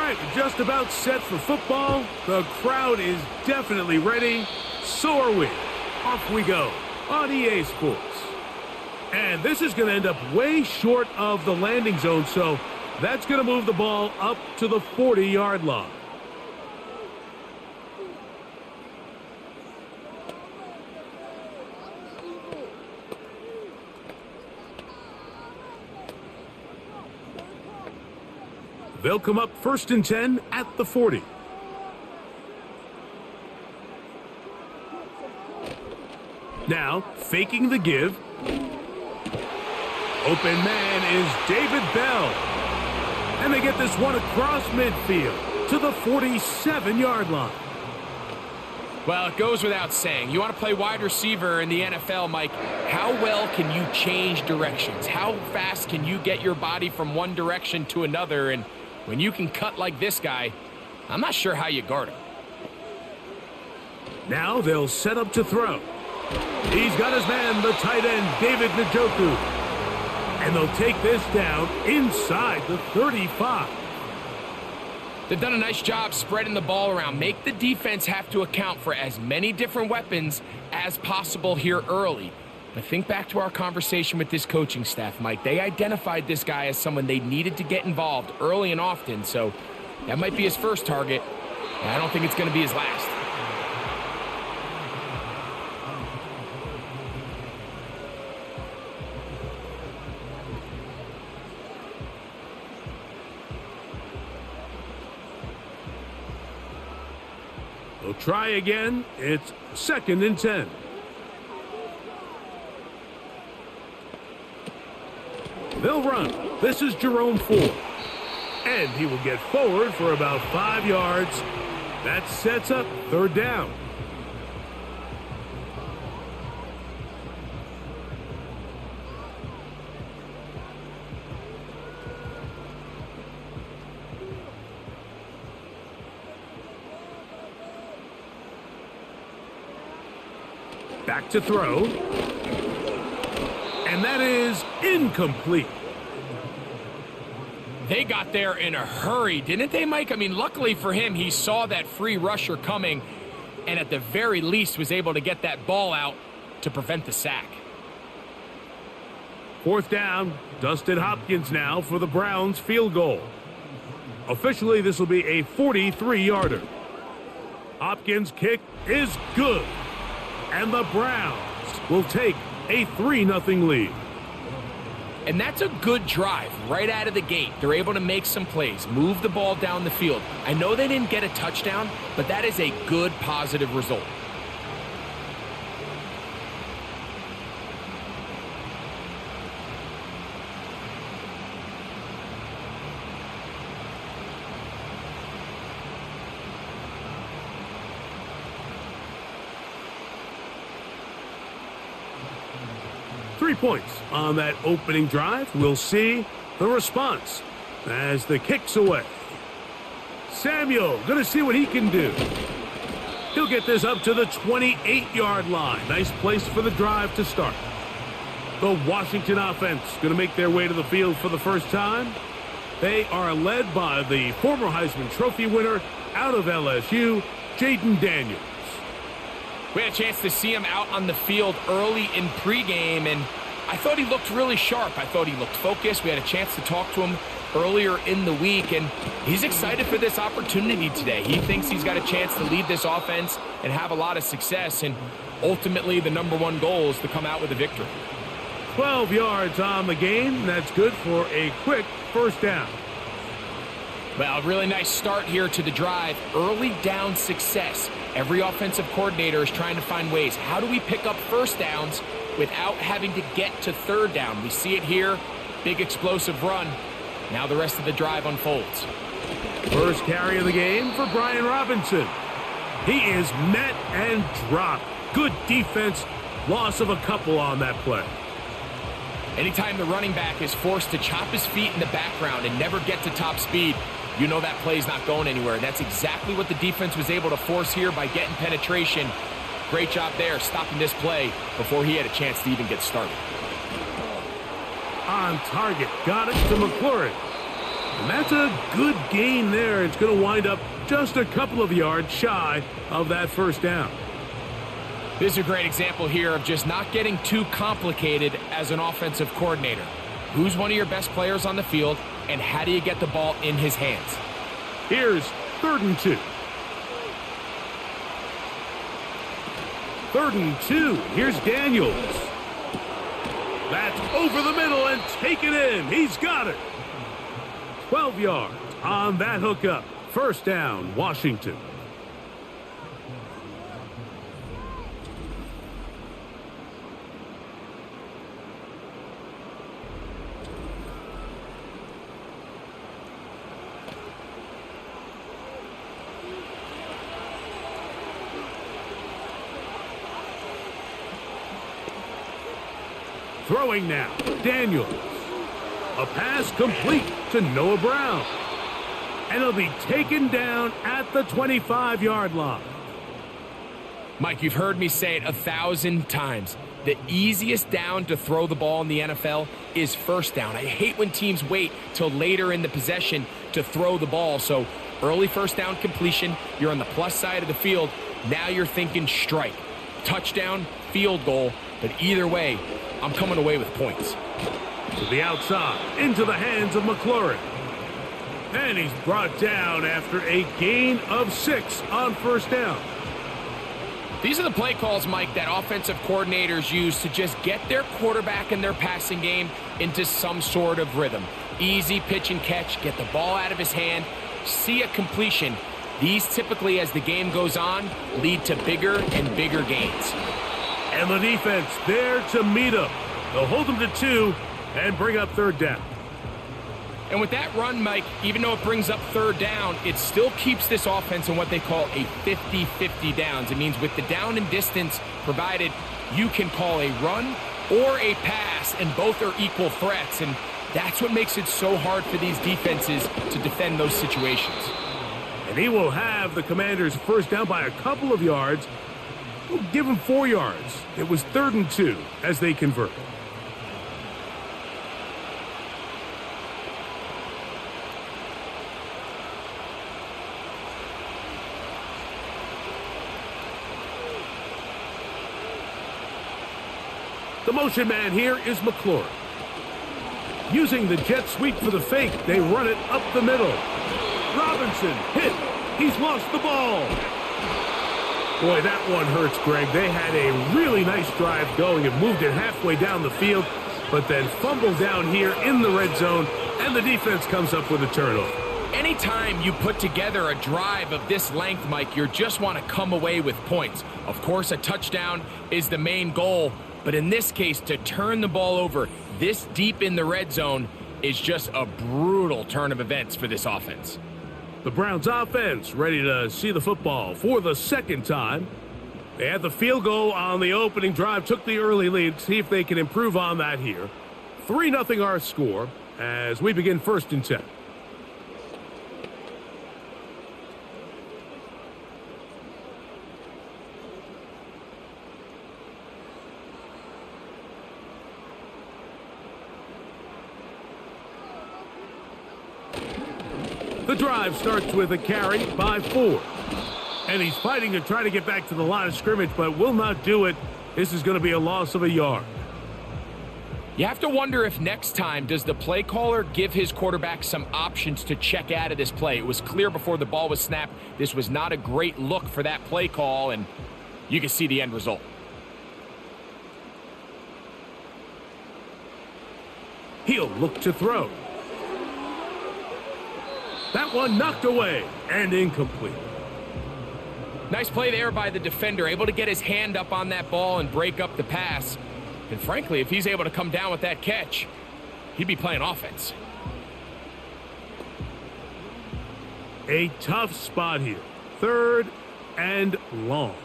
right, just about set for football. The crowd is definitely ready. So are we. Off we go on EA Sports. And this is going to end up way short of the landing zone, so that's going to move the ball up to the 40-yard line. They'll come up 1st and 10 at the 40. Now, faking the give. Open man is David Bell. And they get this one across midfield to the 47-yard line. Well, it goes without saying. You want to play wide receiver in the NFL, Mike. How well can you change directions? How fast can you get your body from one direction to another? And when you can cut like this guy, I'm not sure how you guard him. Now they'll set up to throw. He's got his man, the tight end, David Njoku. And they'll take this down inside the 35. They've done a nice job spreading the ball around. Make the defense have to account for as many different weapons as possible here early. But think back to our conversation with this coaching staff, Mike. They identified this guy as someone they needed to get involved early and often, so that might be his first target, and I don't think it's going to be his last. They'll try again. It's 2nd and 10. They'll run. This is Jerome Ford. And he will get forward for about 5 yards. That sets up 3rd down. Back to throw. And that is incomplete. They got there in a hurry, didn't they, Mike? I mean, luckily for him, he saw that free rusher coming and at the very least was able to get that ball out to prevent the sack. 4th down. Dustin Hopkins now for the Browns field goal. Officially, this will be a 43-yarder. Hopkins' kick is good. And the Browns will take a 3-0 lead. And that's a good drive right out of the gate. They're able to make some plays, move the ball down the field. I know they didn't get a touchdown, but that is a good, positive result. Three points on that opening drive. We'll see the response as the kick's away. Samuel going to see what he can do. He'll get this up to the 28-yard line. Nice place for the drive to start. The Washington offense going to make their way to the field for the first time. They are led by the former Heisman Trophy winner out of LSU, Jaden Daniels. We had a chance to see him out on the field early in pregame, and I thought he looked really sharp. I thought he looked focused. We had a chance to talk to him earlier in the week, and he's excited for this opportunity today. He thinks he's got a chance to lead this offense and have a lot of success, and ultimately the #1 goal is to come out with a victory. 12 yards on the game. That's good for a quick 1st down. Well, a really nice start here to the drive. Early down success. Every offensive coordinator is trying to find ways. How do we pick up 1st downs without having to get to 3rd down? We see it here. Big explosive run. Now the rest of the drive unfolds. First carry of the game for Brian Robinson. He is met and dropped. Good defense. Loss of a couple on that play. Anytime the running back is forced to chop his feet in the background and never get to top speed, you know that play's not going anywhere. That's exactly what the defense was able to force here by getting penetration. Great job there, stopping this play before he had a chance to even get started. On target, got it to McLaurin. And that's a good gain there. It's going to wind up just a couple of yards shy of that first down. This is a great example here of just not getting too complicated as an offensive coordinator. Who's one of your best players on the field, and how do you get the ball in his hands? Here's 3rd and 2. 3rd and 2. Here's Daniels. That's over the middle and taken in. He's got it. 12 yards on that hookup. First down, Washington. Throwing now, Daniels. A pass complete to Noah Brown. And it'll be taken down at the 25-yard line. Mike, you've heard me say it 1,000 times. The easiest down to throw the ball in the NFL is first down. I hate when teams wait till later in the possession to throw the ball. So early first down completion, you're on the plus side of the field. Now you're thinking strike, touchdown, field goal. But either way, I'm coming away with points. To the outside, into the hands of McLaurin. And he's brought down after a gain of 6 on first down. These are the play calls, Mike, that offensive coordinators use to just get their quarterback and their passing game into some sort of rhythm. Easy pitch and catch, get the ball out of his hand, see a completion. These typically, as the game goes on, lead to bigger and bigger gains. And the defense there to meet him. They'll hold him to 2 and bring up 3rd down. And with that run, Mike, even though it brings up 3rd down, it still keeps this offense in what they call a 50-50 downs. It means with the down and distance provided, you can call a run or a pass, and both are equal threats. And that's what makes it so hard for these defenses to defend those situations. And he will have the Commanders first down by a couple of yards. We'll give him 4 yards. It was 3rd and 2 as they convert. The motion man here is McLaurin. Using the jet sweep for the fake, they run it up the middle. Robinson hit. He's lost the ball. Boy, that one hurts, Greg. They had a really nice drive going and moved it halfway down the field, but then fumbled down here in the red zone, and the defense comes up with a turnover. Anytime you put together a drive of this length, Mike, you just want to come away with points. Of course, a touchdown is the main goal, but in this case, to turn the ball over this deep in the red zone is just a brutal turn of events for this offense. The Browns offense ready to see the football for the 2nd time. They had the field goal on the opening drive, took the early lead. See if they can improve on that here. 3-0 our score as we begin 1st and 10. The drive starts with a carry by 4. And he's fighting to try to get back to the line of scrimmage, but will not do it. This is going to be a loss of a yard. You have to wonder if next time, does the play caller give his quarterback some options to check out of this play? It was clear before the ball was snapped. This was not a great look for that play call, and you can see the end result. He'll look to throw. That one knocked away and incomplete. Nice play there by the defender, able to get his hand up on that ball and break up the pass. And frankly, if he's able to come down with that catch, he'd be playing offense. A tough spot here. 3rd and long.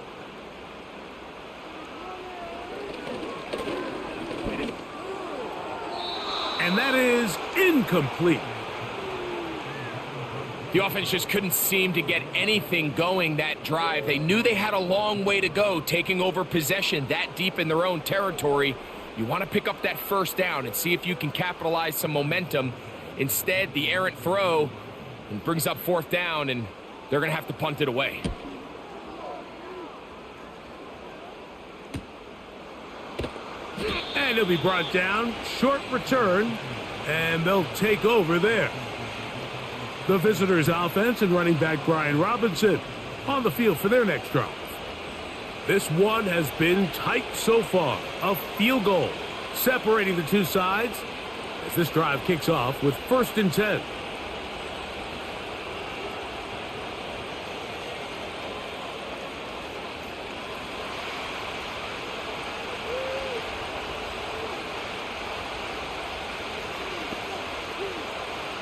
And that is incomplete. The offense just couldn't seem to get anything going that drive. They knew they had a long way to go, taking over possession that deep in their own territory. You want to pick up that first down and see if you can capitalize some momentum Instead, the errant throw and brings up 4th down, and they're going to have to punt it away. And he'll be brought down. Short return, and they'll take over there. The visitors' offense and running back Brian Robinson on the field for their next drive. This one has been tight so far. A field goal separating the two sides as this drive kicks off with 1st and 10.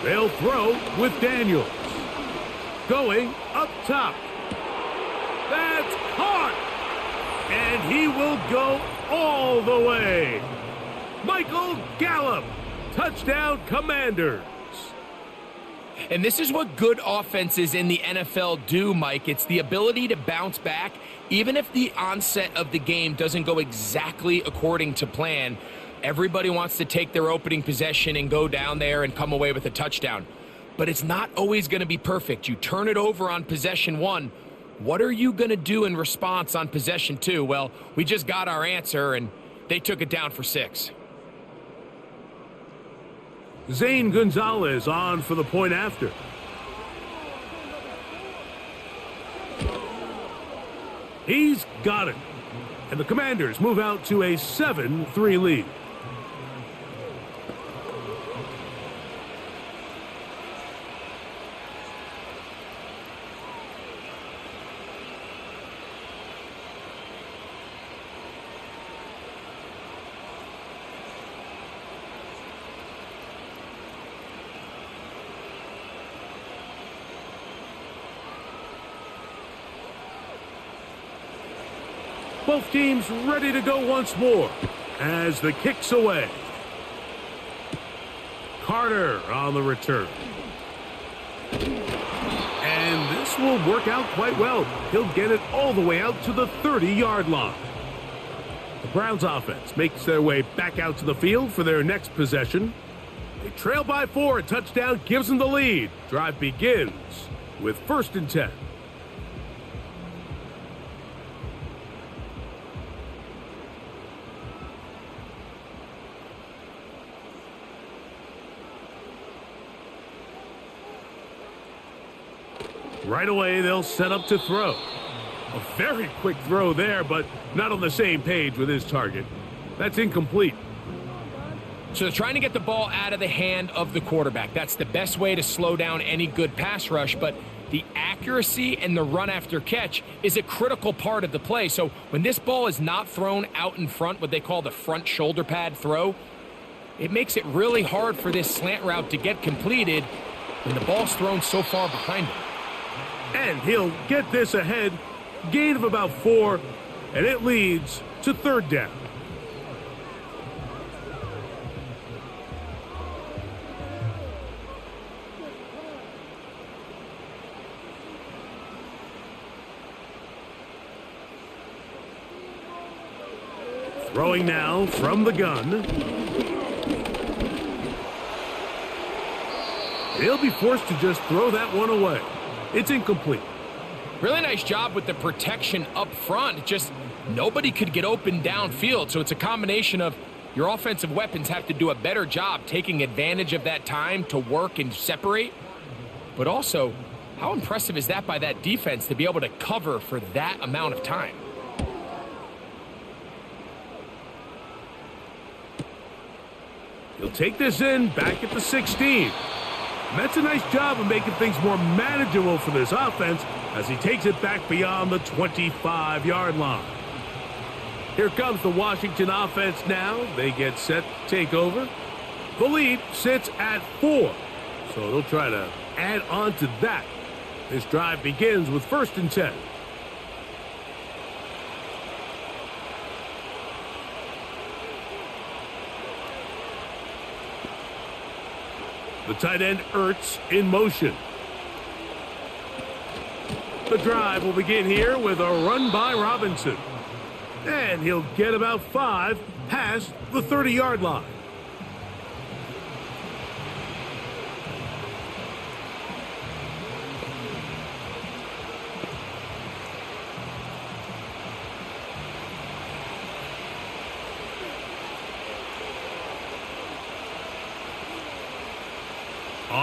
They'll throw with Daniels. Going up top. That's caught. And he will go all the way. Michael Gallup. Touchdown, Commanders. And this is what good offenses in the NFL do, Mike. It's the ability to bounce back, even if the onset of the game doesn't go exactly according to plan. Everybody wants to take their opening possession and go down there and come away with a touchdown. But it's not always going to be perfect. You turn it over on possession 1. What are you going to do in response on possession 2? Well, we just got our answer, and they took it down for 6. Zane Gonzalez on for the point after. He's got it. And the Commanders move out to a 7-3 lead. Both teams ready to go once more as the kick's away. Carter on the return. And this will work out quite well. He'll get it all the way out to the 30-yard line. The Browns offense makes their way back out to the field for their next possession. They trail by 4. A touchdown gives them the lead. Drive begins with 1st and 10. Right away, they'll set up to throw. A very quick throw there, but not on the same page with his target. That's incomplete. So they're trying to get the ball out of the hand of the quarterback. That's the best way to slow down any good pass rush, but the accuracy and the run after catch is a critical part of the play. So when this ball is not thrown out in front, what they call the front shoulder pad throw, it makes it really hard for this slant route to get completed when the ball's thrown so far behind him. And he'll get this ahead. Gain of about 4, and it leads to 3rd down. Throwing now from the gun. He'll be forced to just throw that one away. It's incomplete. Really nice job with the protection up front. Just nobody could get open downfield. So it's a combination of your offensive weapons have to do a better job taking advantage of that time to work and separate. But also, how impressive is that by that defense to be able to cover for that amount of time? He'll take this in back at the 16. And that's a nice job of making things more manageable for this offense as he takes it back beyond the 25-yard line. Here comes the Washington offense now. They get set to take over. The lead sits at 4, so they'll try to add on to that. This drive begins with 1st and 10. The tight end Ertz in motion. The drive will begin here with a run by Robinson. And he'll get about 5 past the 30-yard line.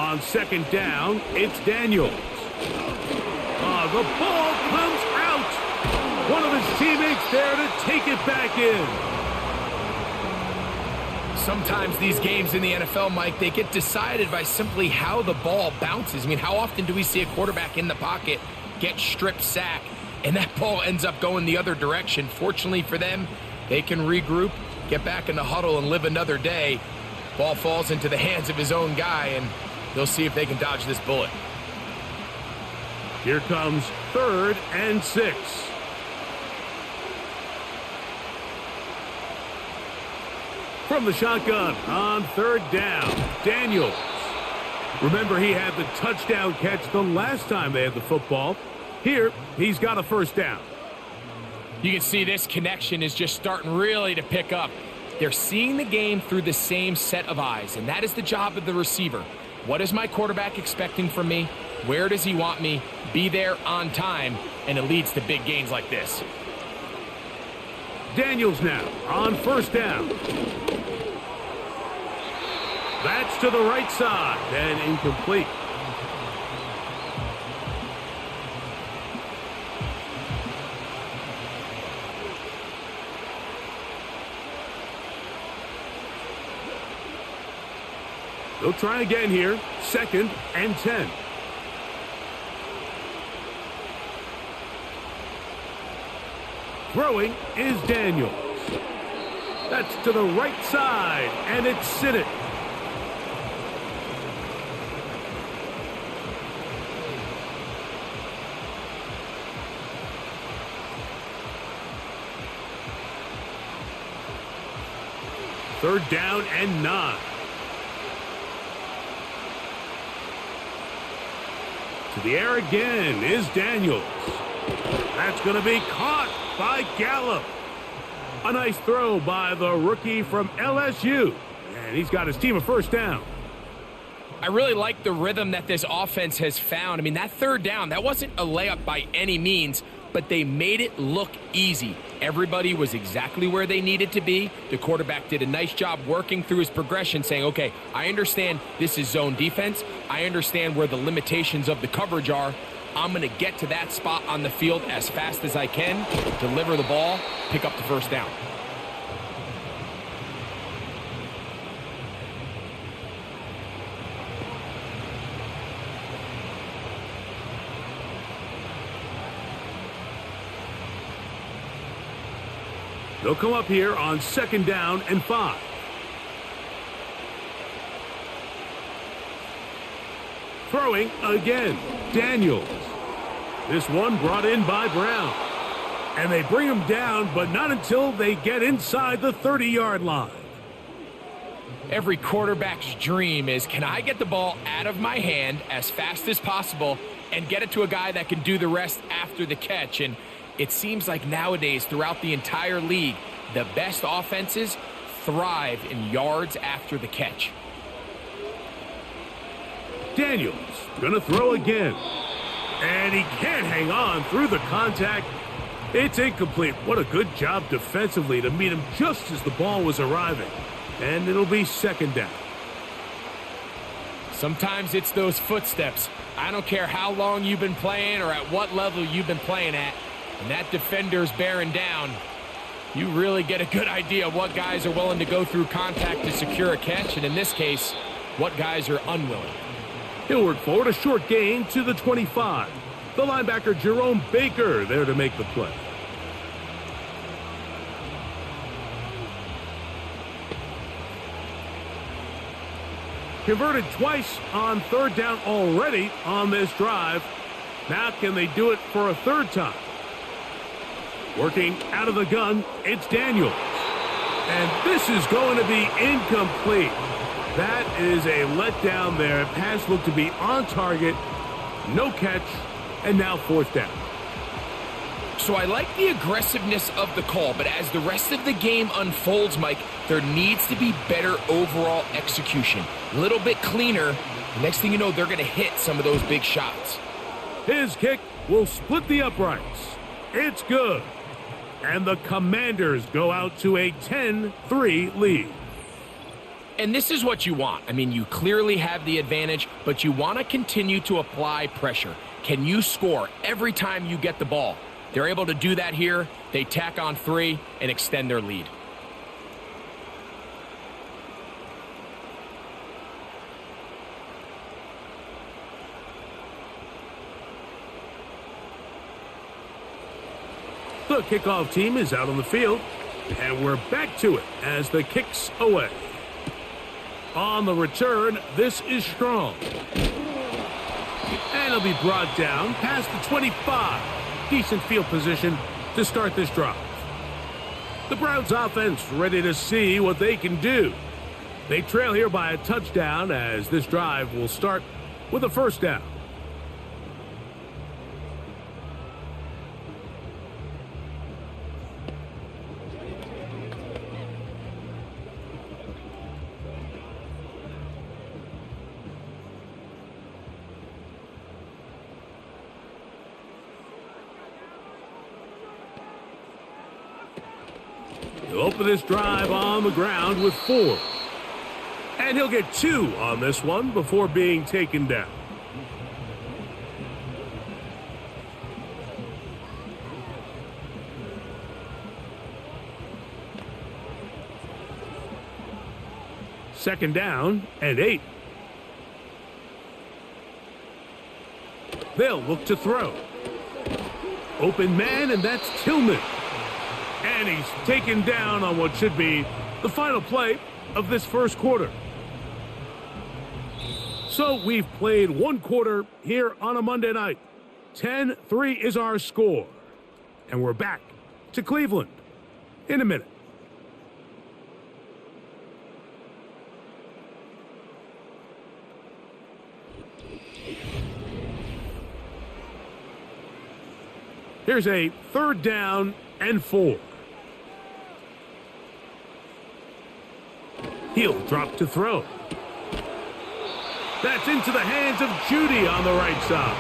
On second down, it's Daniels. The ball comes out. One of his teammates there to take it back in. Sometimes these games in the NFL, Mike, they get decided by simply how the ball bounces. I mean, how often do we see a quarterback in the pocket get strip sack, and that ball ends up going the other direction? Fortunately for them, they can regroup, get back in the huddle, and live another day. Ball falls into the hands of his own guy, and they'll see if they can dodge this bullet. Here comes 3rd and 6. From the shotgun on 3rd down, Daniels. Remember, he had the touchdown catch the last time they had the football. Here, he's got a 1st down. You can see this connection is just starting really to pick up. They're seeing the game through the same set of eyes, and that is the job of the receiver. What is my quarterback expecting from me? Where does he want me? Be there on time, and it leads to big gains like this. Daniels now on 1st down. That's to the right side and incomplete. They'll try again here. 2nd and 10. Throwing is Daniels. That's to the right side, and it's Siddick. Third down and 9. To the air again is Daniels. That's going to be caught by Gallup. A nice throw by the rookie from LSU. And he's got his team a 1st down. I really like the rhythm that this offense has found. I mean, that 3rd down, that wasn't a layup by any means, but they made it look easy. Everybody was exactly where they needed to be. The quarterback did a nice job working through his progression, saying, okay, I understand this is zone defense. I understand where the limitations of the coverage are. I'm going to get to that spot on the field as fast as I can, deliver the ball, pick up the 1st down. They'll come up here on 2nd down and 5. Throwing again, Daniels. This one brought in by Brown. And they bring him down, but not until they get inside the 30-yard line. Every quarterback's dream is, can I get the ball out of my hand as fast as possible and get it to a guy that can do the rest after the catch? And it seems like nowadays, throughout the entire league, the best offenses thrive in yards after the catch. Daniels gonna throw again. And he can't hang on through the contact. It's incomplete. What a good job defensively to meet him just as the ball was arriving. And it'll be 2nd down. Sometimes it's those footsteps. I don't care how long you've been playing or at what level you've been playing at. And that defender's bearing down. You really get a good idea of what guys are willing to go through contact to secure a catch, and in this case, what guys are unwilling. He'll work forward, a short gain to the 25. The linebacker Jerome Baker there to make the play. Converted twice on 3rd down already on this drive. Now can they do it for a 3rd time? Working out of the gun, it's Daniels. And this is going to be incomplete. That is a letdown there. Pass looked to be on target. No catch. And now 4th down. So I like the aggressiveness of the call, but as the rest of the game unfolds, Mike, there needs to be better overall execution. A little bit cleaner. Next thing you know, they're going to hit some of those big shots. His kick will split the uprights. It's good. And the Commanders go out to a 10-3 lead. And this is what you want. I mean, you clearly have the advantage, but you want to continue to apply pressure. Can you score every time you get the ball? They're able to do that here. They tack on 3 and extend their lead. The kickoff team is out on the field, and we're back to it as the kick's away. On the return, this is strong. And it'll be brought down past the 25. Decent field position to start this drive. The Browns offense ready to see what they can do. They trail here by a touchdown as this drive will start with a first down. He'll open this drive on the ground with 4. And he'll get 2 on this one before being taken down. Second down and 8. They'll look to throw. Open man, and that's Tillman. And he's taken down on what should be the final play of this first quarter. So we've played 1 quarter here on a Monday night. 10-3 is our score. And we're back to Cleveland in a minute. Here's a third down and 4. He'll drop to throw. That's into the hands of Judy on the right side.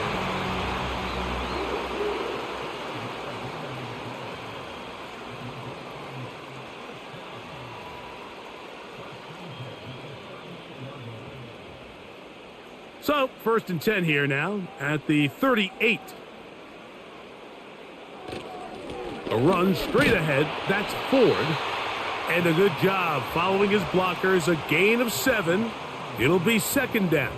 So, first and 10 here now at the 38. A run straight ahead. That's Ford. And a good job following his blockers. A gain of 7. It'll be second down.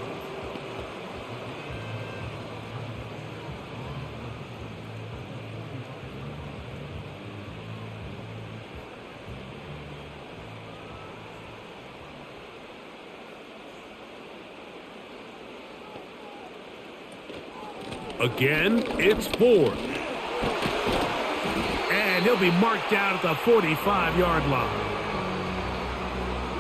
Again, it's Ford. And he'll be marked down at the 45-yard line.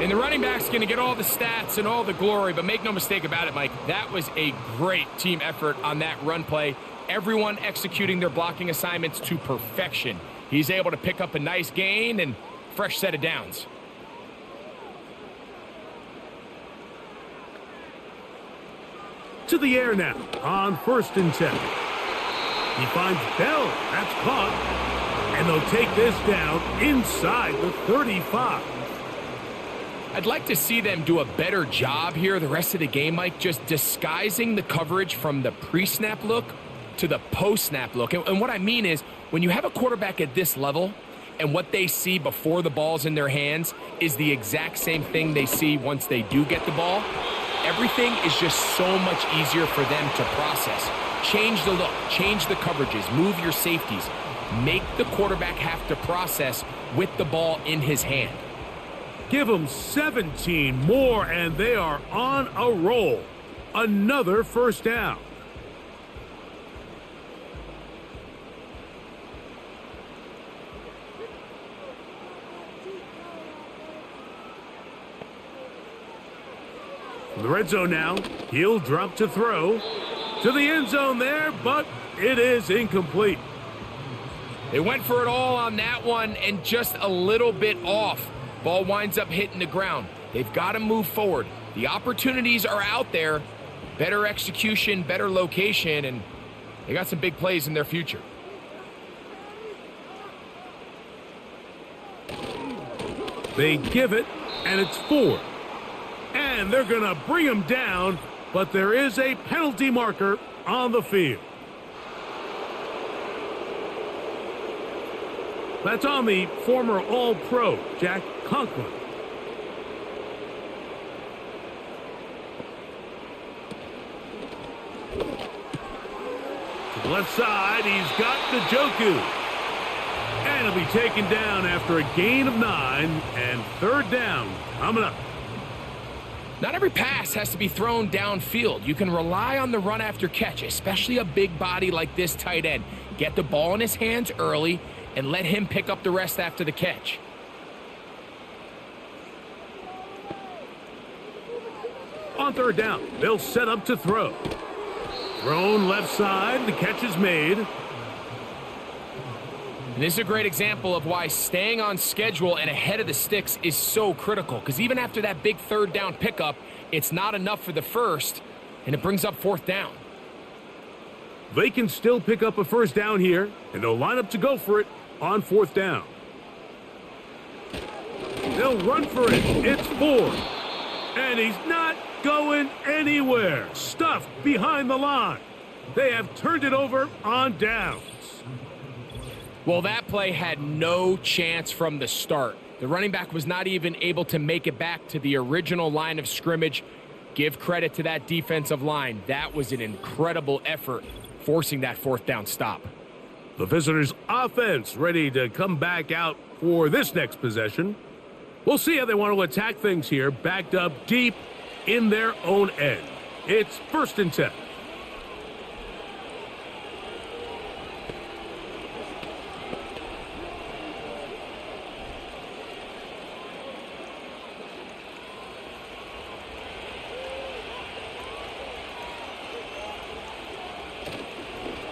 And the running back's going to get all the stats and all the glory, but make no mistake about it, Mike, that was a great team effort on that run play. Everyone executing their blocking assignments to perfection. He's able to pick up a nice gain and fresh set of downs. To the air now on first and 10. He finds Bell. That's caught. And they'll take this down inside the 35. I'd like to see them do a better job here the rest of the game, Mike, just disguising the coverage from the pre-snap look to the post-snap look. And what I mean is, when you have a quarterback at this level and what they see before the ball's in their hands is the exact same thing they see once they do get the ball, everything is just so much easier for them to process. Change the look, change the coverages, move your safeties. Make the quarterback have to process with the ball in his hand. Give them 17 more, and they are on a roll. Another first down. The red zone now. He'll drop to throw. To the end zone there, but it is incomplete. They went for it all on that one and just a little bit off. Ball winds up hitting the ground. They've got to move forward. The opportunities are out there. Better execution, better location, and they got some big plays in their future. They give it, and it's Ford. And they're going to bring him down, but there is a penalty marker on the field. That's on the former All-Pro, Jack Conklin. To the left side, he's got Njoku. And he'll be taken down after a gain of 9 and third down coming up. Not every pass has to be thrown downfield. You can rely on the run after catch, especially a big body like this tight end. Get the ball in his hands early and let him pick up the rest after the catch. On third down, they'll set up to throw. Thrown left side, the catch is made. And this is a great example of why staying on schedule and ahead of the sticks is so critical. Because even after that big third down pickup, it's not enough for the first, and it brings up fourth down. They can still pick up a first down here, and they'll line up to go for it on fourth down. They'll run for it. It's Ford. And he's not going anywhere. Stuffed behind the line. They have turned it over on downs. Well, that play had no chance from the start. The running back was not even able to make it back to the original line of scrimmage. Give credit to that defensive line. That was an incredible effort, forcing that fourth down stop. The visitors' offense ready to come back out for this next possession. We'll see how they want to attack things here, backed up deep in their own end. It's 1st and 10.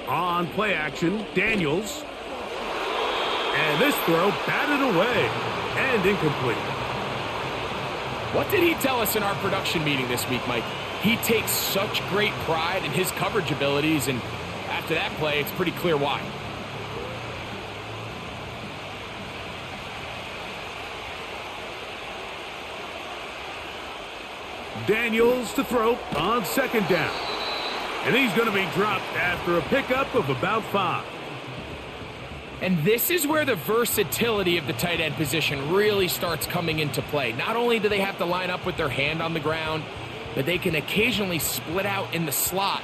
On play action, Daniels. And this throw batted away and incomplete. What did he tell us in our production meeting this week, Mike? He takes such great pride in his coverage abilities, and after that play, it's pretty clear why. Daniels to throw on 2nd down. And he's going to be dropped after a pickup of about 5. And this is where the versatility of the tight end position really starts coming into play. Not only do they have to line up with their hand on the ground, but they can occasionally split out in the slot.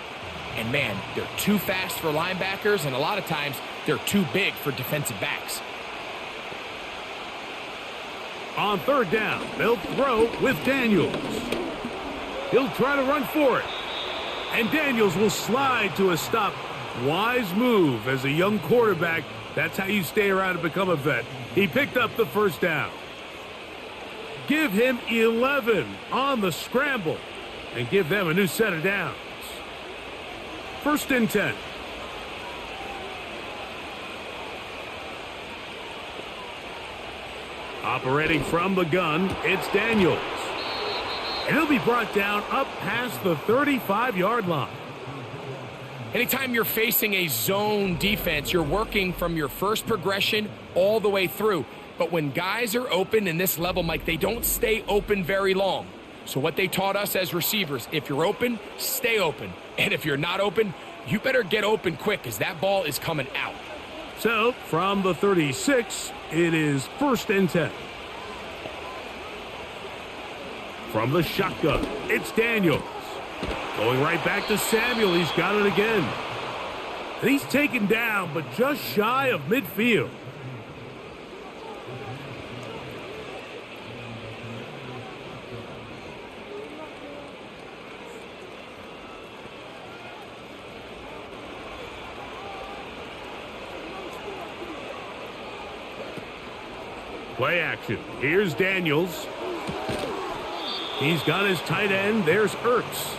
And man, they're too fast for linebackers, and a lot of times they're too big for defensive backs. On 3rd down, they'll throw with Daniels. He'll try to run for it. And Daniels will slide to a stop. Wise move as a young quarterback. That's how you stay around and become a vet. He picked up the 1st down. Give him 11 on the scramble and give them a new set of downs. 1st and 10. Operating from the gun, it's Daniels. And he'll be brought down up past the 35-yard line. Anytime you're facing a zone defense, you're working from your first progression all the way through. But when guys are open in this level, Mike, they don't stay open very long. So what they taught us as receivers, if you're open, stay open. And if you're not open, you better get open quick because that ball is coming out. So from the 36, it is 1st and 10. From the shotgun, it's Daniels. Going right back to Samuel. He's got it again. And he's taken down, but just shy of midfield. Play action. Here's Daniels. He's got his tight end. There's Ertz.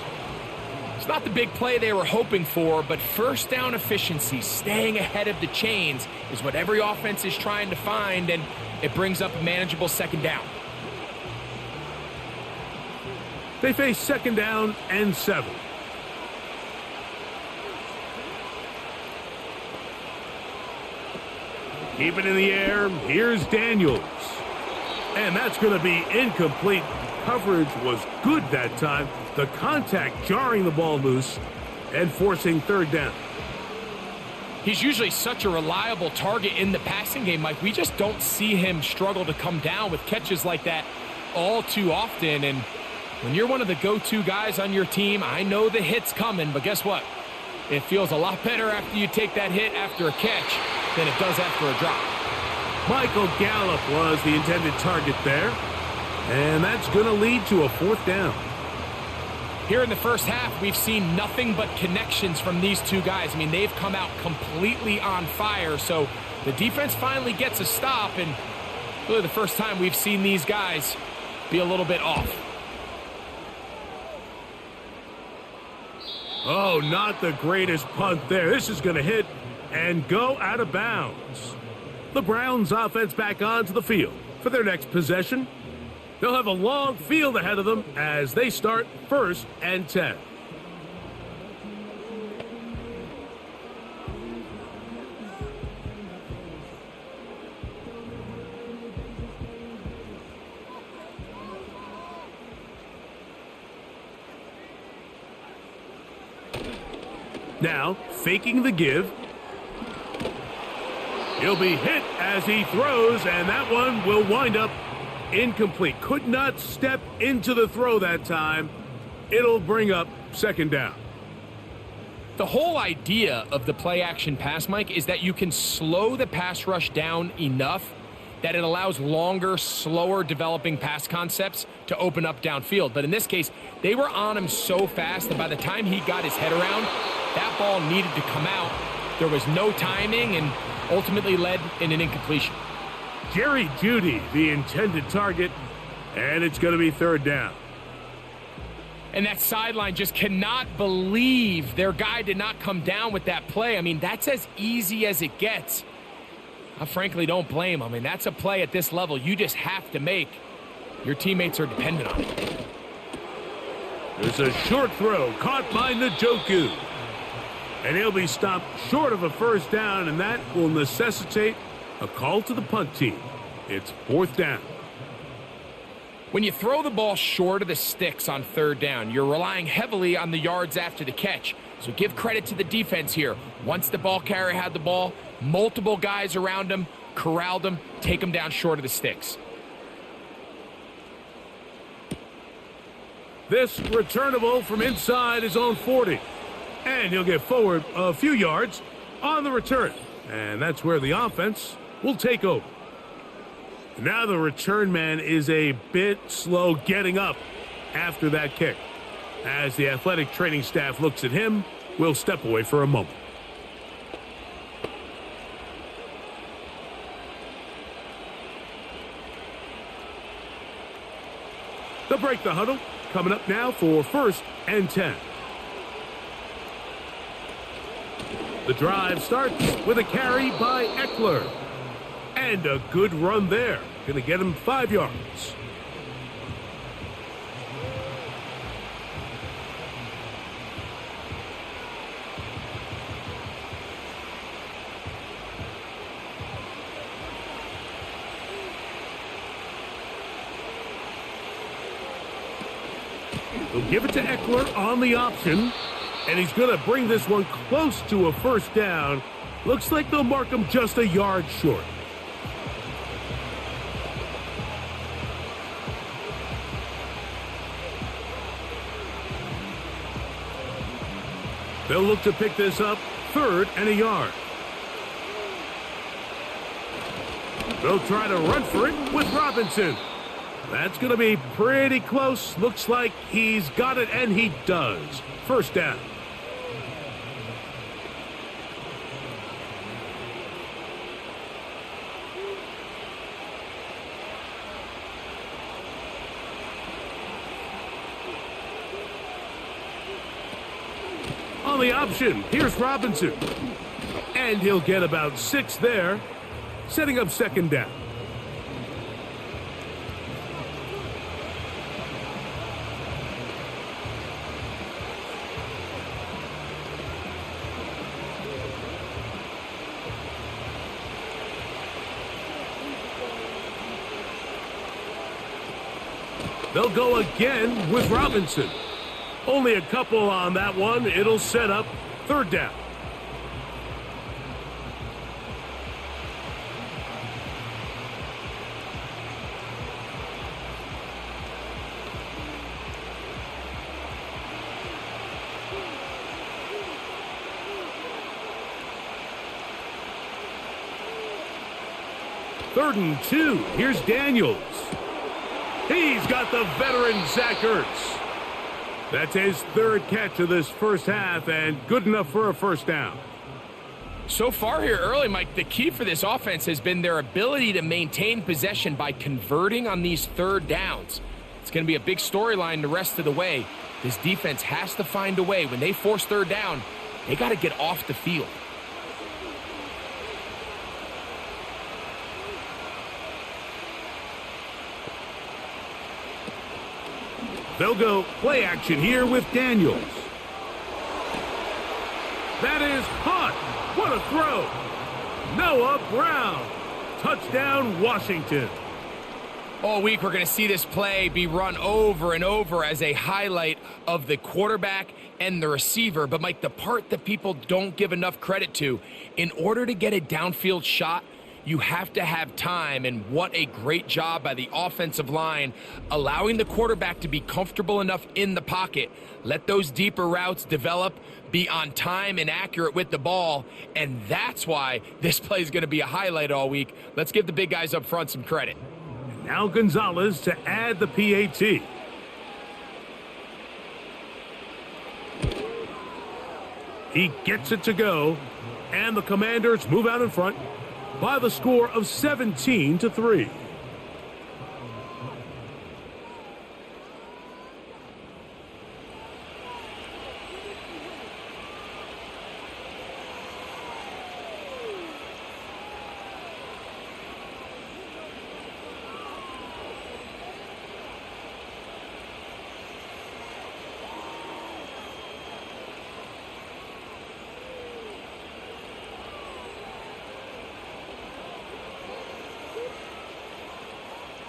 It's not the big play they were hoping for, but first down efficiency, staying ahead of the chains, is what every offense is trying to find, and it brings up a manageable 2nd down. They face 2nd down and 7. Keep it in the air. Here's Daniels. And that's going to be incomplete. coverage was good that time. The contact jarring the ball loose and forcing third down. He's usually such a reliable target in the passing game, Mike. We just don't see him struggle to come down with catches like that all too often. And when you're one of the go-to guys on your team, I know the hit's coming, but guess what? It feels a lot better after you take that hit after a catch than it does after a drop. Michael Gallup was the intended target there, and that's going to lead to a fourth down. Here in the first half, we've seen nothing but connections from these two guys. I mean, they've come out completely on fire, so the defense finally gets a stop, and really the first time we've seen these guys be a little bit off. Oh, not the greatest punt there. This is going to hit and go out of bounds. The Browns offense back onto the field for their next possession. They'll have a long field ahead of them as they start 1st and 10. Now, faking the give. He'll be hit as he throws, and that one will wind up incomplete. Could not step into the throw that time. It'll bring up second down. The whole idea of the play-action pass, Mike, is that you can slow the pass rush down enough that it allows longer, slower developing pass concepts to open up downfield. But in this case, they were on him so fast that by the time he got his head around, that ball needed to come out. There was no timing and ultimately led in an incompletion. Jerry Jeudy, the intended target, and it's going to be third down. And that sideline just cannot believe their guy did not come down with that play. I mean, that's as easy as it gets. I frankly don't blame him. I mean, that's a play at this level you just have to make. Your teammates are dependent on it. There's a short throw caught by Njoku. And he'll be stopped short of a first down, and that will necessitate a call to the punt team. It's fourth down. When you throw the ball short of the sticks on third down, you're relying heavily on the yards after the catch. So give credit to the defense here. Once the ball carrier had the ball, multiple guys around him, corralled him, take him down short of the sticks. This returnable from inside his own 40. And he'll get forward a few yards on the return. And that's where the offense will take over. Now the return man is a bit slow getting up after that kick. As the athletic training staff looks at him, we'll step away for a moment. They'll break the huddle. Coming up now for 1st and 10. The drive starts with a carry by Eckler. And a good run there. Going to get him 5 yards. He'll give it to Eckler on the option. And he's going to bring this one close to a first down. Looks like they'll mark him just a yard short. They'll look to pick this up 3rd and a yard. They'll try to run for it with Robinson. That's going to be pretty close. Looks like he's got it, and he does. First down. On the option, here's Robinson. And he'll get about 6 there, setting up second down. They'll go again with Robinson. Only a couple on that one. It'll set up third down. Third and 2. Here's Daniels. He's got the veteran Zach Ertz. That's his third catch of this first half and good enough for a first down. So far here early, Mike, the key for this offense has been their ability to maintain possession by converting on these third downs. It's going to be a big storyline the rest of the way. This defense has to find a way. When they force third down, they got to get off the field. They'll go play action here with Daniels. That is hot. What a throw. Noah Brown. Touchdown, Washington. All week we're going to see this play be run over and over as a highlight of the quarterback and the receiver. But, Mike, the part that people don't give enough credit to, in order to get a downfield shot, you have to have time, and what a great job by the offensive line, allowing the quarterback to be comfortable enough in the pocket, let those deeper routes develop, be on time and accurate with the ball, and that's why this play is going to be a highlight all week. Let's give the big guys up front some credit. Now Gonzalez to add the PAT. He gets it to go, and the Commanders move out in front by the score of 17-3.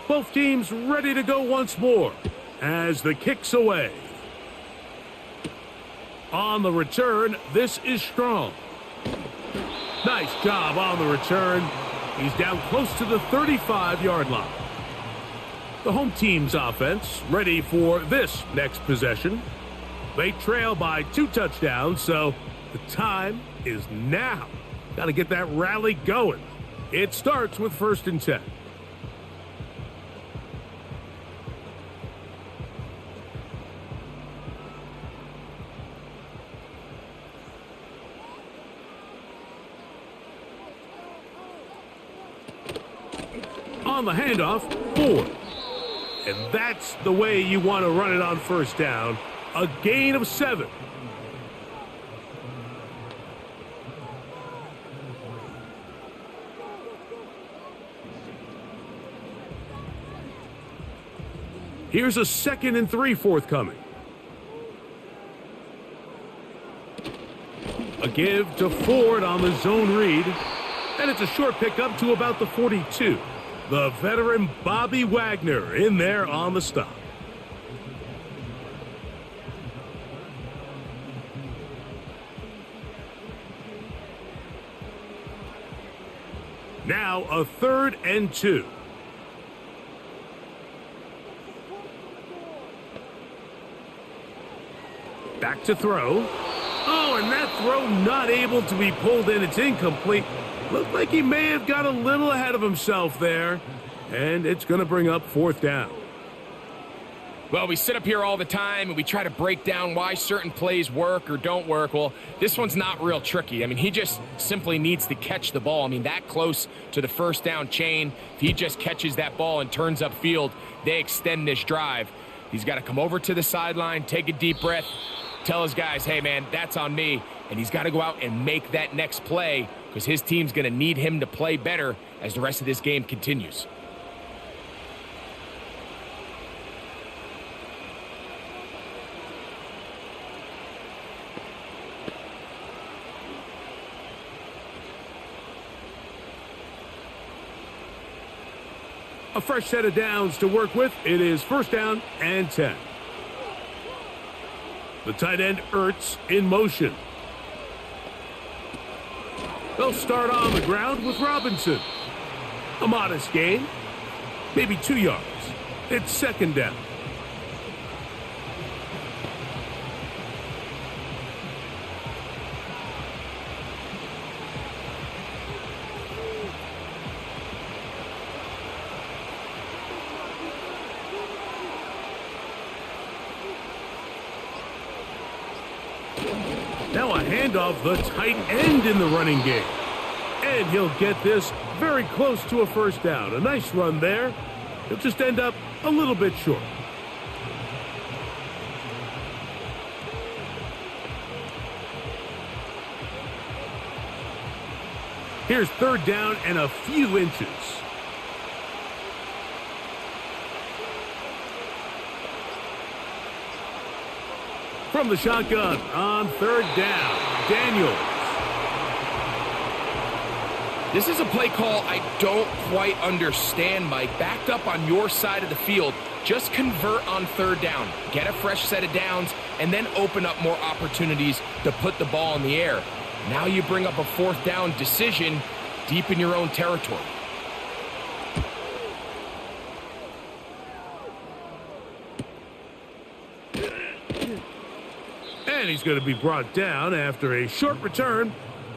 Both teams ready to go once more as the kick's away. On the return, this is Strong. Nice job on the return. He's down close to the 35-yard line. The home team's offense ready for this next possession. They trail by 2 touchdowns, so the time is now. Got to get that rally going. It starts with 1st and 10. On the handoff, Ford. And that's the way you want to run it on 1st down. A gain of 7. Here's a 2nd and 3 forthcoming. A give to Ford on the zone read. And it's a short pickup to about the 42. The veteran Bobby Wagner in there on the stop. Now a 3rd and 2. Back to throw. Oh, and that throw not able to be pulled in. It's incomplete. Looked like he may have got a little ahead of himself there, and it's going to bring up 4th down. Well, we sit up here all the time and we try to break down why certain plays work or don't work. Well, this one's not real tricky. I mean, he just simply needs to catch the ball. I mean, that close to the 1st down chain, if he just catches that ball and turns upfield, they extend this drive. He's got to come over to the sideline, take a deep breath, tell his guys, hey, man, that's on me. And he's got to go out and make that next play because his team's going to need him to play better as the rest of this game continues. A fresh set of downs to work with. It is first down and 10. The tight end Ertz in motion. They'll start on the ground with Robinson. A modest gain, maybe 2 yards. It's second down. Now a handoff, the tight end in the running game. And he'll get this very close to a first down. A nice run there. He'll just end up a little bit short. Here's third down and a few inches. From the shotgun on third down, Daniels. This is a play call I don't quite understand, Mike. Backed up on your side of the field, just convert on third down. Get a fresh set of downs, and then open up more opportunities to put the ball in the air. Now you bring up a fourth down decision deep in your own territory. And he's going to be brought down after a short return.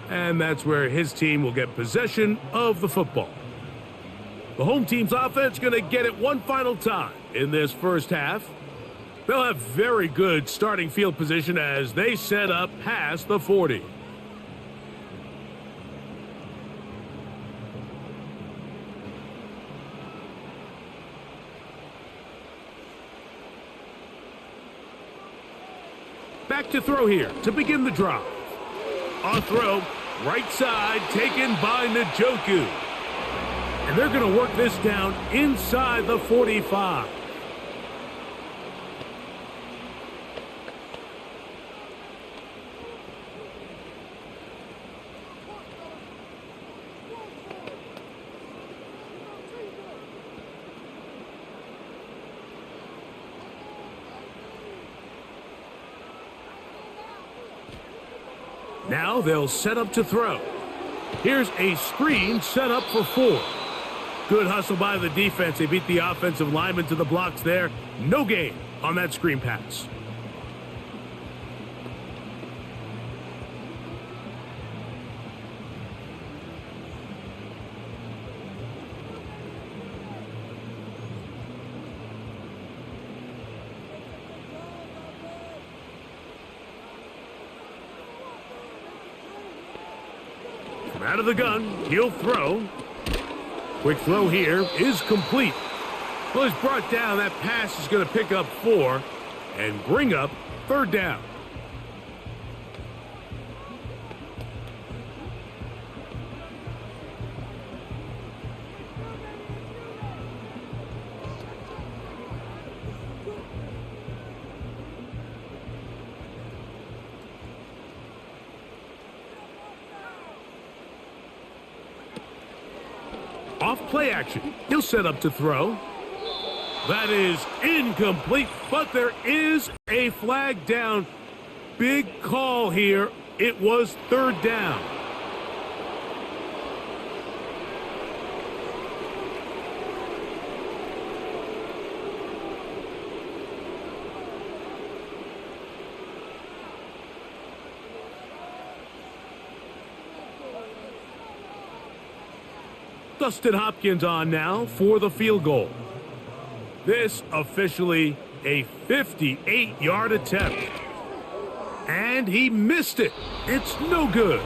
And that's where his team will get possession of the football. The home team's offense going to get it one final time in this first half. They'll have very good starting field position as they set up past the 40. Back to throw here to begin the drive. On throw, right side, taken by Njoku. And they're going to work this down inside the 45. Now they'll set up to throw. Here's a screen set up for 4. Good hustle by the defense. They beat the offensive lineman to the blocks there. No gain on that screen pass. Out of the gun, he'll throw. Quick throw here is complete. Well, he's brought down. That pass is going to pick up 4 and bring up third down. Off play action. He'll set up to throw. That is incomplete, but there is a flag down. Big call here. It was third down. Dustin Hopkins on now for the field goal. This officially a 58-yard attempt. And he missed it. It's no good.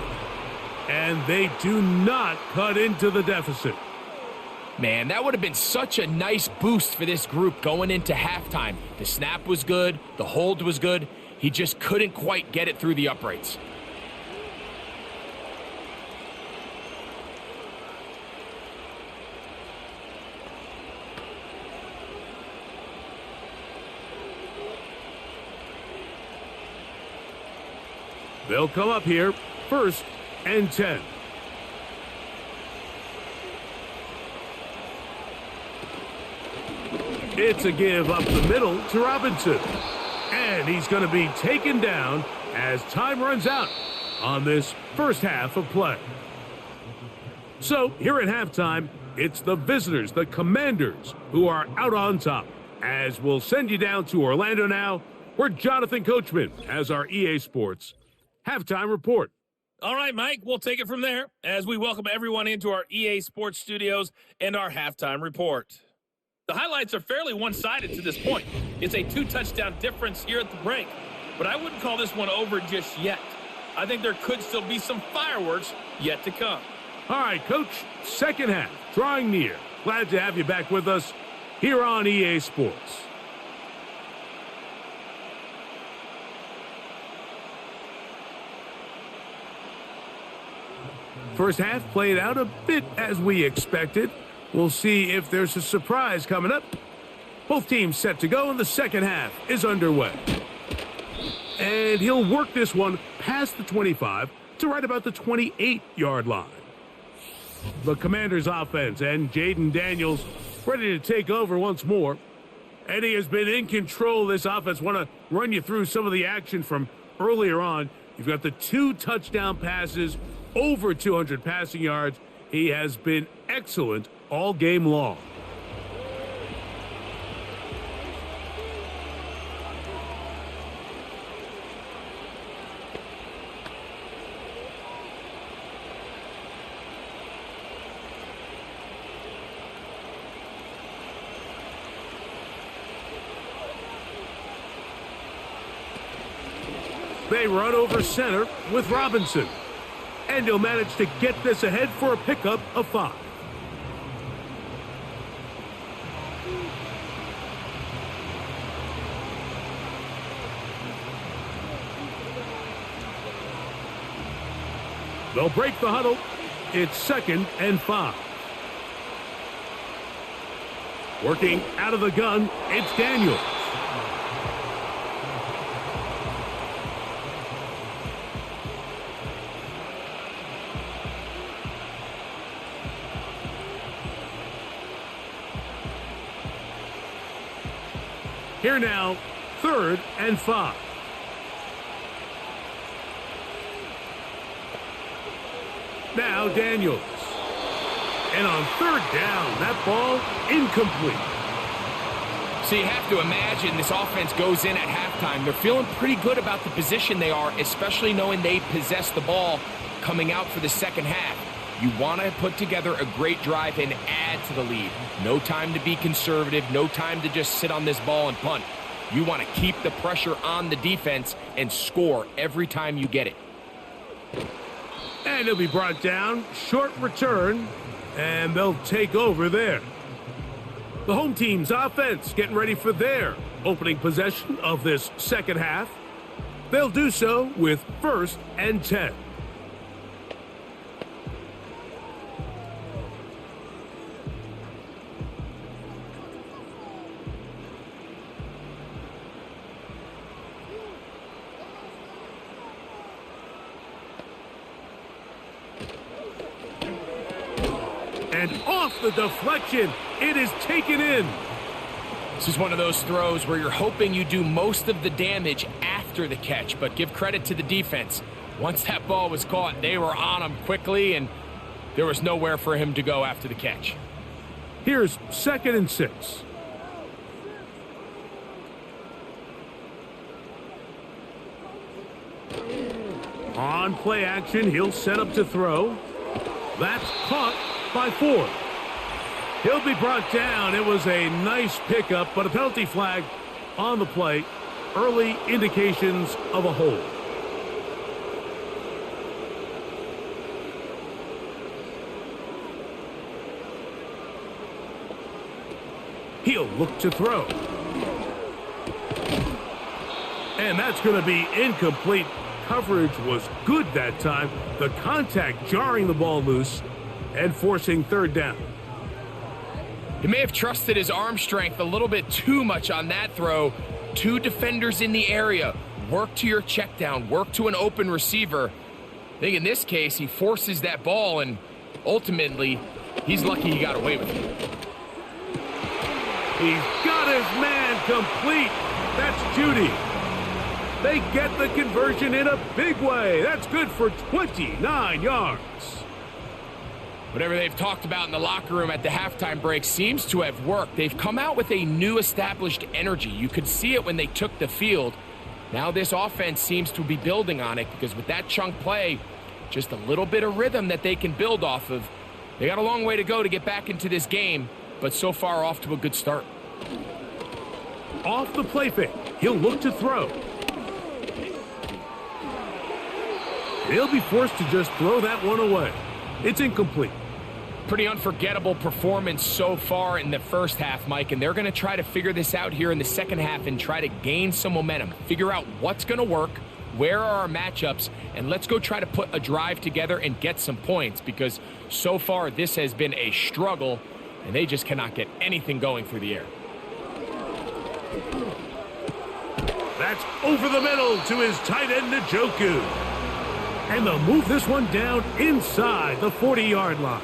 And they do not cut into the deficit. Man, that would have been such a nice boost for this group going into halftime. The snap was good. The hold was good. He just couldn't quite get it through the uprights. They'll come up here, first and 10. It's a give up the middle to Robinson. And he's going to be taken down as time runs out on this first half of play. So here at halftime, it's the visitors, the Commanders, who are out on top. As we'll send you down to Orlando now, where Jonathan Coachman has our EA Sports halftime report. All right, Mike, we'll take it from there as we welcome everyone into our EA Sports studios and our halftime report. The highlights are fairly one-sided to this point. It's a 2-touchdown difference here at the break, but I wouldn't call this one over just yet. I think there could still be some fireworks yet to come. All right, Coach, second half, drawing near. Glad to have you back with us here on EA Sports. First half played out a bit as we expected. We'll see if there's a surprise coming up. Both teams set to go, and the second half is underway. And he'll work this one past the 25 to right about the 28-yard line. The Commanders' offense and Jaden Daniels ready to take over once more. Eddie has been in control of this offense. Want to run you through some of the action from earlier on. You've got the 2 touchdown passes, over 200 passing yards. He has been excellent all game long. They run over center with Robinson. And he'll manage to get this ahead for a pickup of 5. They'll break the huddle. It's 2nd and 5. Working out of the gun, it's Daniels. Here now, 3rd and 5. Now Daniels. And on 3rd down, that ball incomplete. So you have to imagine this offense goes in at halftime. They're feeling pretty good about the position they are, especially knowing they possess the ball coming out for the second half. You want to put together a great drive and add to the lead. No time to be conservative. No time to just sit on this ball and punt. You want to keep the pressure on the defense and score every time you get it. And he'll be brought down. Short return. And they'll take over there. The home team's offense getting ready for their opening possession of this second half. They'll do so with 1st and 10. And off the deflection, it is taken in. This is one of those throws where you're hoping you do most of the damage after the catch, but give credit to the defense. Once that ball was caught, they were on him quickly, and there was nowhere for him to go after the catch. Here's 2nd and 6. On play action, he'll set up to throw. That's caught by Ford. He'll be brought down. It was a nice pickup, but a penalty flag on the play. Early indications of a hold. He'll look to throw. And that's going to be incomplete. Coverage was good that time. The contact jarring the ball loose and forcing 3rd down. He may have trusted his arm strength a little bit too much on that throw. 2 defenders in the area. Work to your check down. Work to an open receiver. I think in this case, he forces that ball, and ultimately, he's lucky he got away with it. He's got his man complete. That's Judy. They get the conversion in a big way. That's good for 29 yards. Whatever they've talked about in the locker room at the halftime break seems to have worked. They've come out with a new established energy. You could see it when they took the field. Now this offense seems to be building on it because with that chunk play, just a little bit of rhythm that they can build off of. They got a long way to go to get back into this game, but so far off to a good start. Off the play fake, he'll look to throw. He'll be forced to just throw that one away. It's incomplete. Pretty unforgettable performance so far in the first half, Mike, and they're going to try to figure this out here in the second half and try to gain some momentum. Figure out what's going to work, where are our matchups, and let's go try to put a drive together and get some points because so far this has been a struggle, and they just cannot get anything going through the air. That's over the middle to his tight end, Njoku. And they'll move this one down inside the 40-yard line.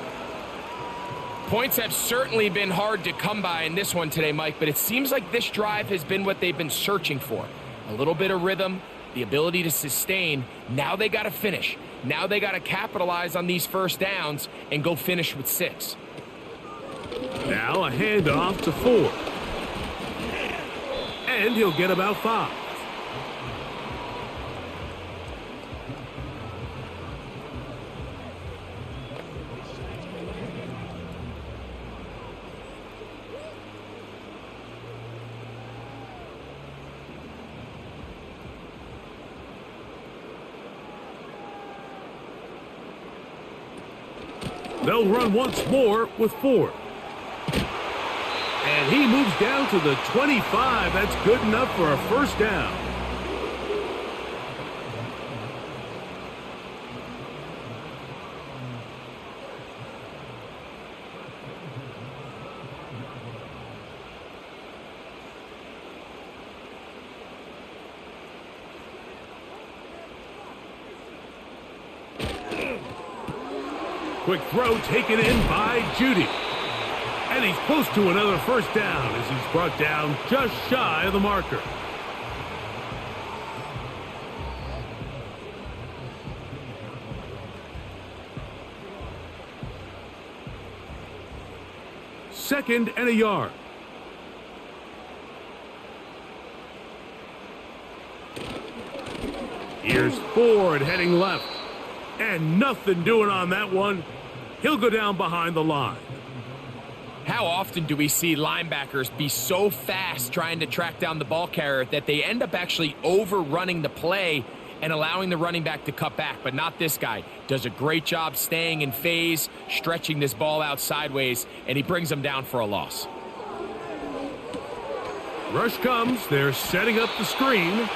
Points have certainly been hard to come by in this one today, Mike, but it seems like this drive has been what they've been searching for. A little bit of rhythm, the ability to sustain. Now they got to finish. Now they got to capitalize on these first downs and go finish with 6. Now a handoff to Ford. And he'll get about 5. They'll run once more with Ford. And he moves down to the 25. That's good enough for a first down. Quick throw taken in by Judy. And he's close to another first down as he's brought down just shy of the marker. Second and a yard. Here's Ford heading left. And nothing doing on that one. He'll go down behind the line. How often do we see linebackers be so fast trying to track down the ball carrier that they end up actually overrunning the play and allowing the running back to cut back? But not this guy. Does a great job staying in phase, stretching this ball out sideways, and he brings them down for a loss. Rush comes. They're setting up the screen.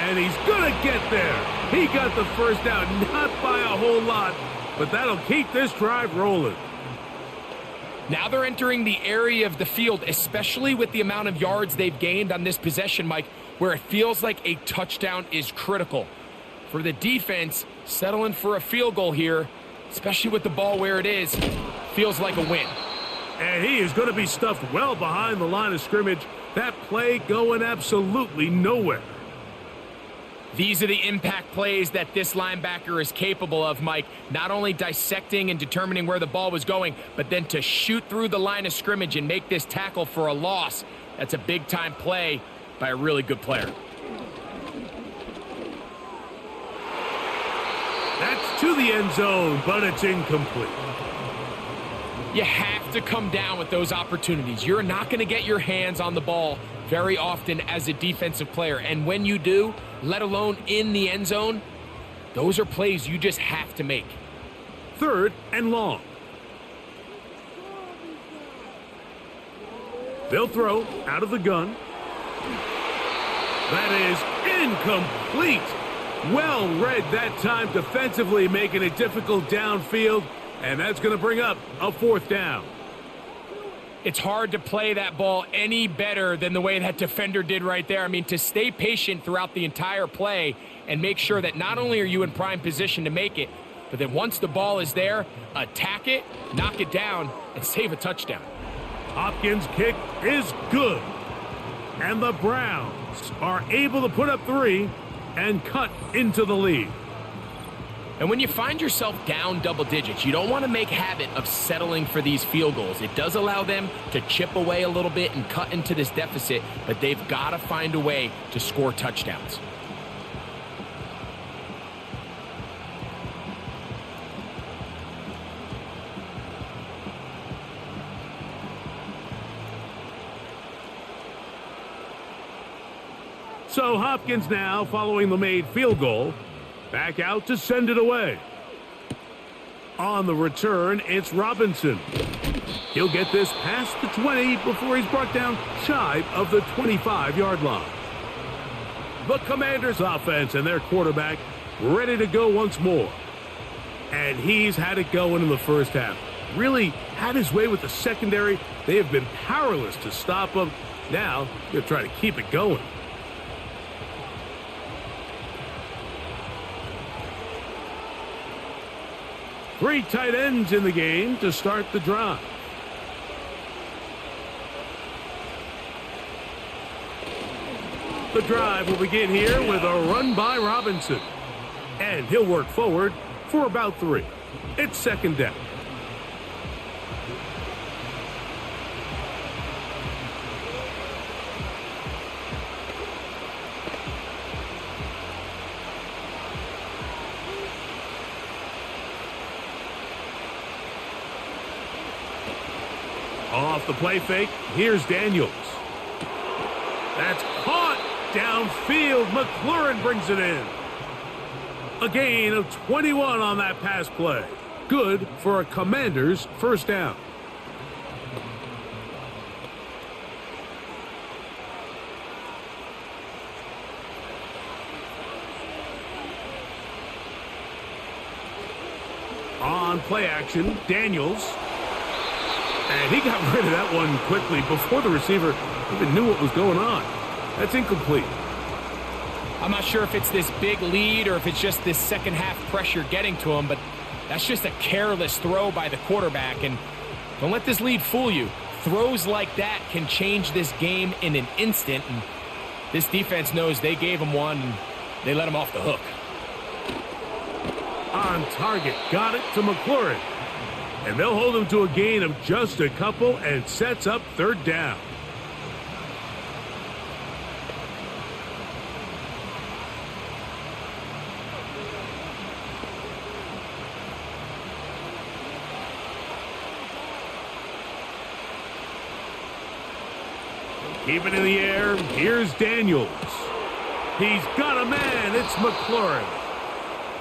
And he's going to get there. He got the first down, not by a whole lot, but that'll keep this drive rolling. Now they're entering the area of the field, especially with the amount of yards they've gained on this possession, Mike, where it feels like a touchdown is critical. For the defense, settling for a field goal here, especially with the ball where it is, feels like a win. And he is going to be stuffed well behind the line of scrimmage. That play going absolutely nowhere. These are the impact plays that this linebacker is capable of, Mike. Not only dissecting and determining where the ball was going, but then to shoot through the line of scrimmage and make this tackle for a loss. That's a big-time play by a really good player. That's to the end zone, but it's incomplete. You have to come down with those opportunities. You're not going to get your hands on the ball very often as a defensive player. And when you do, let alone in the end zone, those are plays you just have to make. Third and long. They'll throw out of the gun. That is incomplete. Well read that time defensively, making it difficult downfield. And that's going to bring up a fourth down. It's hard to play that ball any better than the way that defender did right there. I mean, to stay patient throughout the entire play and make sure that not only are you in prime position to make it, but then once the ball is there, attack it, knock it down, and save a touchdown. Hopkins' kick is good. And the Browns are able to put up 3 and cut into the lead. And when you find yourself down double digits, you don't want to make habit of settling for these field goals. It does allow them to chip away a little bit and cut into this deficit, but they've got to find a way to score touchdowns. So Hopkins now, following the made field goal, back out to send it away. On the return, it's Robinson. He'll get this past the 20 before he's brought down shy of the 25-yard line. The Commanders' offense and their quarterback ready to go once more. And he's had it going in the first half. Really had his way with the secondary. They have been powerless to stop him. Now, they'll try to keep it going. Three tight ends in the game to start the drive. The drive will begin here with a run by Robinson. And he'll work forward for about 3. It's second down. Off the play fake, here's Daniels. That's caught downfield. McLaurin brings it in. A gain of 21 on that pass play. Good for a Commanders first down. On play action, Daniels. And he got rid of that one quickly before the receiver even knew what was going on. That's incomplete. I'm not sure if it's this big lead or if it's just this second half pressure getting to him, but that's just a careless throw by the quarterback. And don't let this lead fool you. Throws like that can change this game in an instant. And this defense knows they gave him one and they let him off the hook. On target, got it to McLaurin. And they'll hold him to a gain of just a couple and sets up third down. Keep it in the air. Here's Daniels. He's got a man. It's McLaurin.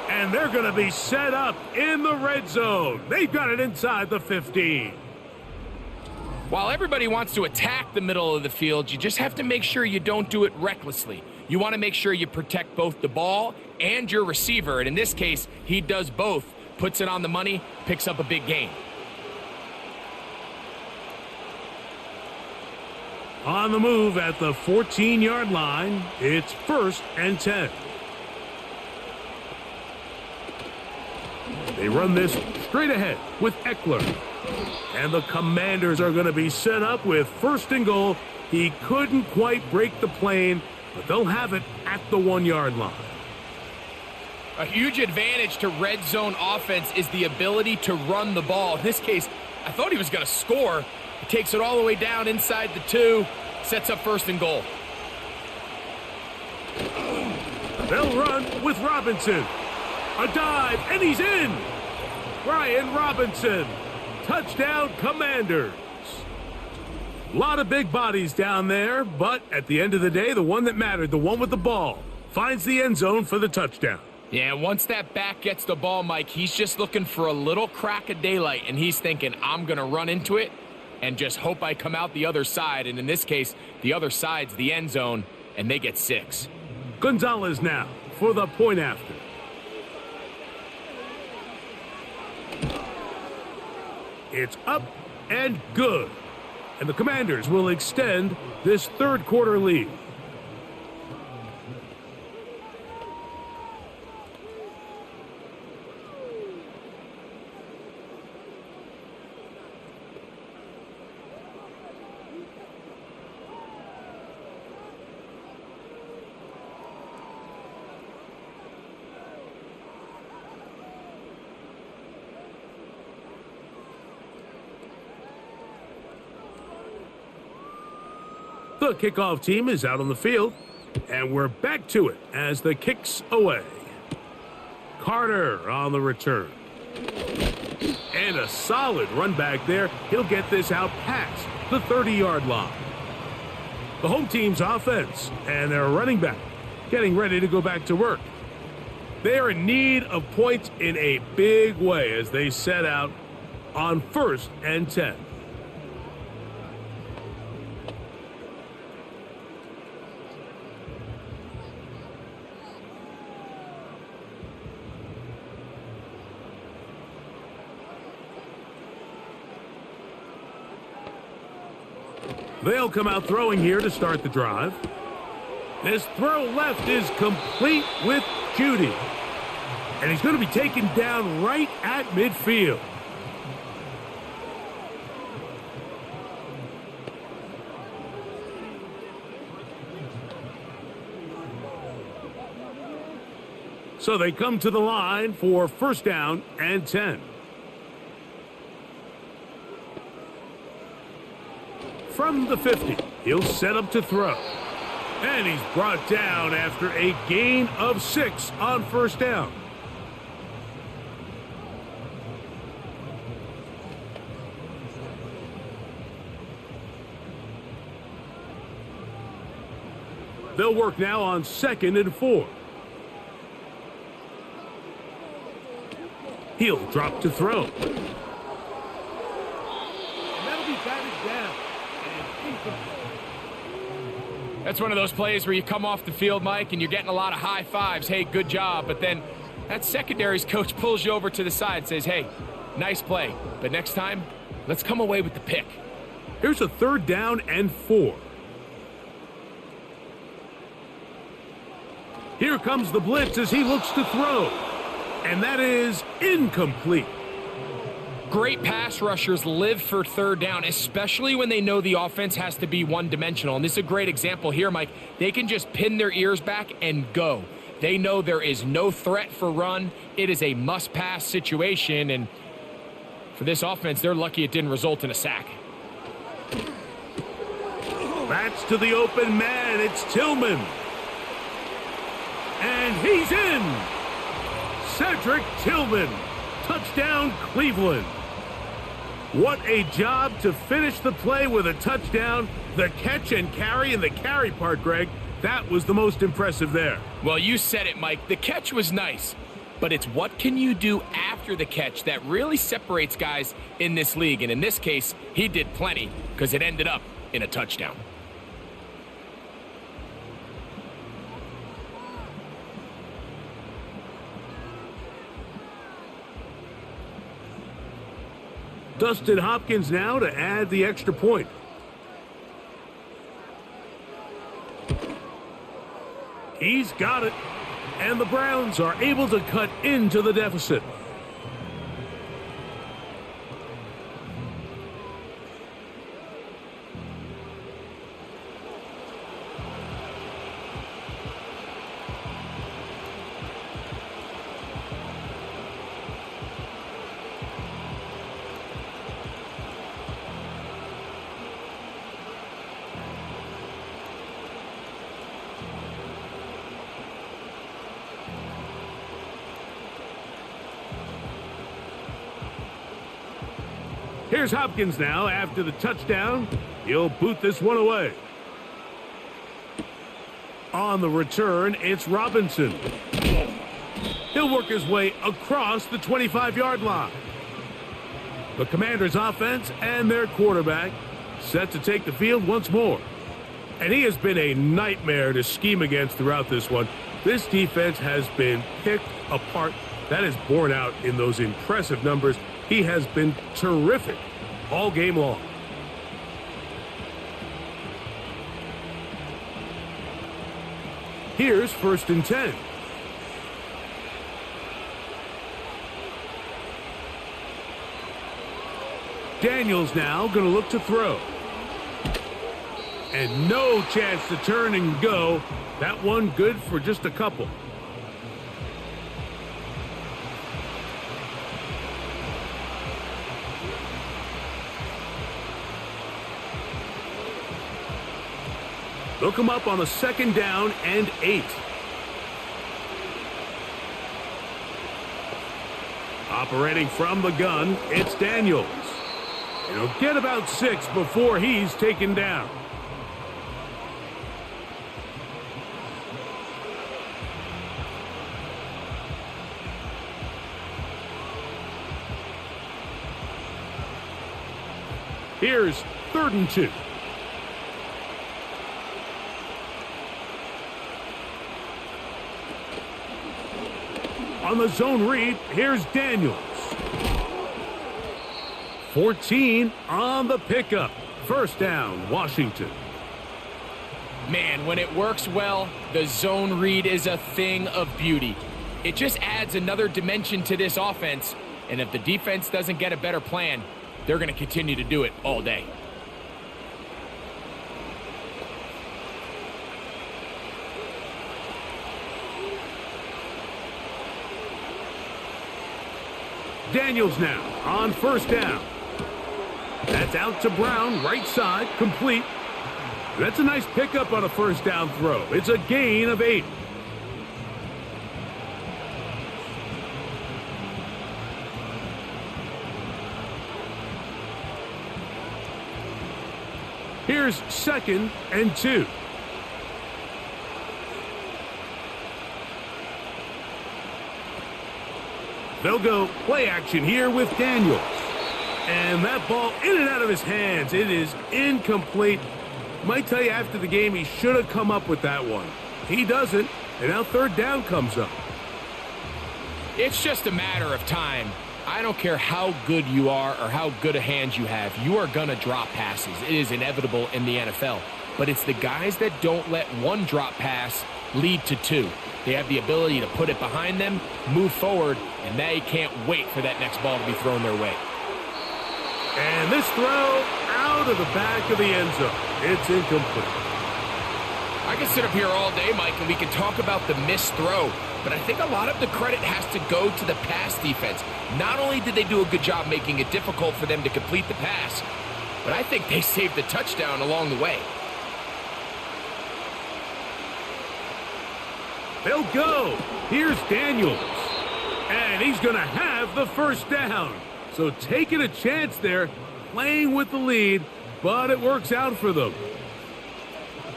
And they're going to be set up in the red zone. They've got it inside the 15. While everybody wants to attack the middle of the field, you just have to make sure you don't do it recklessly. You want to make sure you protect both the ball and your receiver. And in this case, he does both. Puts it on the money, picks up a big gain. On the move at the 14-yard line, it's 1st and 10. They run this straight ahead with Eckler. And the Commanders are going to be set up with 1st and goal. He couldn't quite break the plane, but they'll have it at the 1-yard line. A huge advantage to red zone offense is the ability to run the ball. In this case, I thought he was going to score. He takes it all the way down inside the 2, sets up 1st and goal. They'll run with Robinson. A dive, and he's in. Brian Robinson. Touchdown, Commanders. A lot of big bodies down there, but at the end of the day, the one that mattered, the one with the ball, finds the end zone for the touchdown. Yeah, once that back gets the ball, Mike, he's just looking for a little crack of daylight, and he's thinking, I'm going to run into it and just hope I come out the other side. And in this case, the other side's the end zone, and they get 6. Gonzalez now for the point after. It's up and good. And the Commanders will extend this third quarter lead. The kickoff team is out on the field, and we're back to it as the kick's away. Carter on the return. And a solid run back there. He'll get this out past the 30-yard line. The home team's offense and their running back getting ready to go back to work. They're in need of points in a big way as they set out on 1st and 10. They'll come out throwing here to start the drive. This throw left is complete with Judy. And he's going to be taken down right at midfield. So they come to the line for 1st down and 10. From the 50, he'll set up to throw. And he's brought down after a gain of 6 on 1st down. They'll work now on 2nd and 4. He'll drop to throw. And that'll be batted down. That's one of those plays where you come off the field, Mike, and you're getting a lot of high fives. Hey, good job. But then that secondary's coach pulls you over to the side and says, hey, nice play. But next time, let's come away with the pick. Here's a 3rd down and 4. Here comes the blitz as he looks to throw. And that is incomplete. Great pass rushers live for 3rd down, especially when they know the offense has to be one-dimensional. And this is a great example here, Mike. They can just pin their ears back and go. They know there is no threat for run. It is a must-pass situation. And for this offense, they're lucky it didn't result in a sack. That's to the open man. It's Tillman. And he's in. Cedric Tillman. Touchdown, Cleveland. What a job to finish the play with a touchdown. The catch and carry, and the carry part, Greg, that was the most impressive there. Well, you said it, Mike. The catch was nice, but it's what can you do after the catch that really separates guys in this league. And in this case, he did plenty because it ended up in a touchdown. Dustin Hopkins now to add the extra point. He's got it. And the Browns are able to cut into the deficit. Here's Hopkins now after the touchdown. He'll boot this one away. On the return, it's Robinson. He'll work his way across the 25-yard line. The Commanders' offense and their quarterback set to take the field once more. And he has been a nightmare to scheme against throughout this one. This defense has been picked apart. That is borne out in those impressive numbers. He has been terrific all game long. Here's 1st and 10. Daniels now going to look to throw. And no chance to turn and go. That one good for just a couple. They'll come up on a 2nd down and 8. Operating from the gun, it's Daniels. He'll get about 6 before he's taken down. Here's 3rd and 2. On the zone read, here's Daniels. 14 on the pickup. 1st down, Washington. Man, when it works well, the zone read is a thing of beauty. It just adds another dimension to this offense, and if the defense doesn't get a better plan, they're going to continue to do it all day. Daniels now on 1st down. That's out to Brown, right side, complete. That's a nice pickup on a 1st down throw. It's a gain of 8. Here's 2nd and 2. They'll go play action here with Daniels. And that ball in and out of his hands. It is incomplete. Might tell you after the game he should have come up with that one. He doesn't, and now 3rd down comes up. It's just a matter of time. I don't care how good you are or how good a hand you have. You are going to drop passes. It is inevitable in the NFL. But it's the guys that don't let one drop pass lead to 2. They have the ability to put it behind them, move forward, and they can't wait for that next ball to be thrown their way. And this throw out of the back of the end zone. It's incomplete. I can sit up here all day, Mike, and we can talk about the missed throw, but I think a lot of the credit has to go to the pass defense. Not only did they do a good job making it difficult for them to complete the pass, but I think they saved the touchdown along the way. They'll go. Here's Daniels. And he's going to have the 1st down. So taking a chance there, playing with the lead, but it works out for them.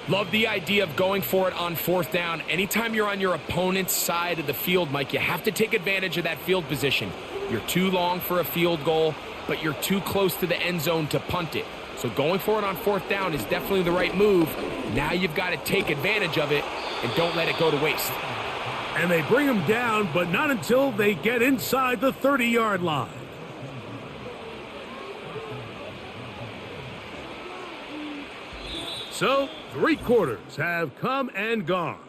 Love the idea of going for it on 4th down. Anytime you're on your opponent's side of the field, Mike, you have to take advantage of that field position. You're too long for a field goal, but you're too close to the end zone to punt it. So going for it on 4th down is definitely the right move. Now you've got to take advantage of it and don't let it go to waste. And they bring him down, but not until they get inside the 30-yard line. So, 3 quarters have come and gone.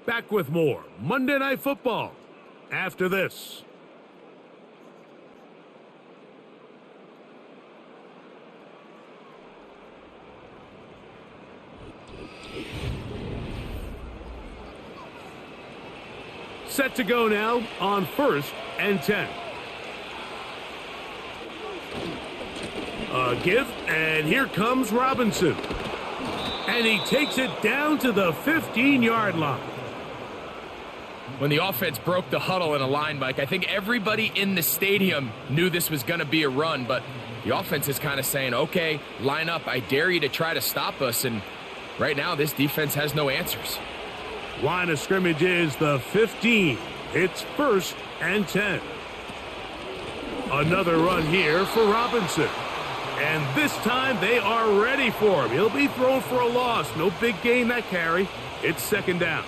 Back with more Monday Night Football after this. Set to go now on 1st and 10. A give, and here comes Robinson. And he takes it down to the 15-yard line. When the offense broke the huddle in a line, Mike, I think everybody in the stadium knew this was going to be a run, but the offense is kind of saying, okay, line up, I dare you to try to stop us, and right now this defense has no answers. Line of scrimmage is the 15. It's 1st and 10. Another run here for Robinson. And this time they are ready for him. He'll be thrown for a loss. No big gain that carry. It's 2nd down.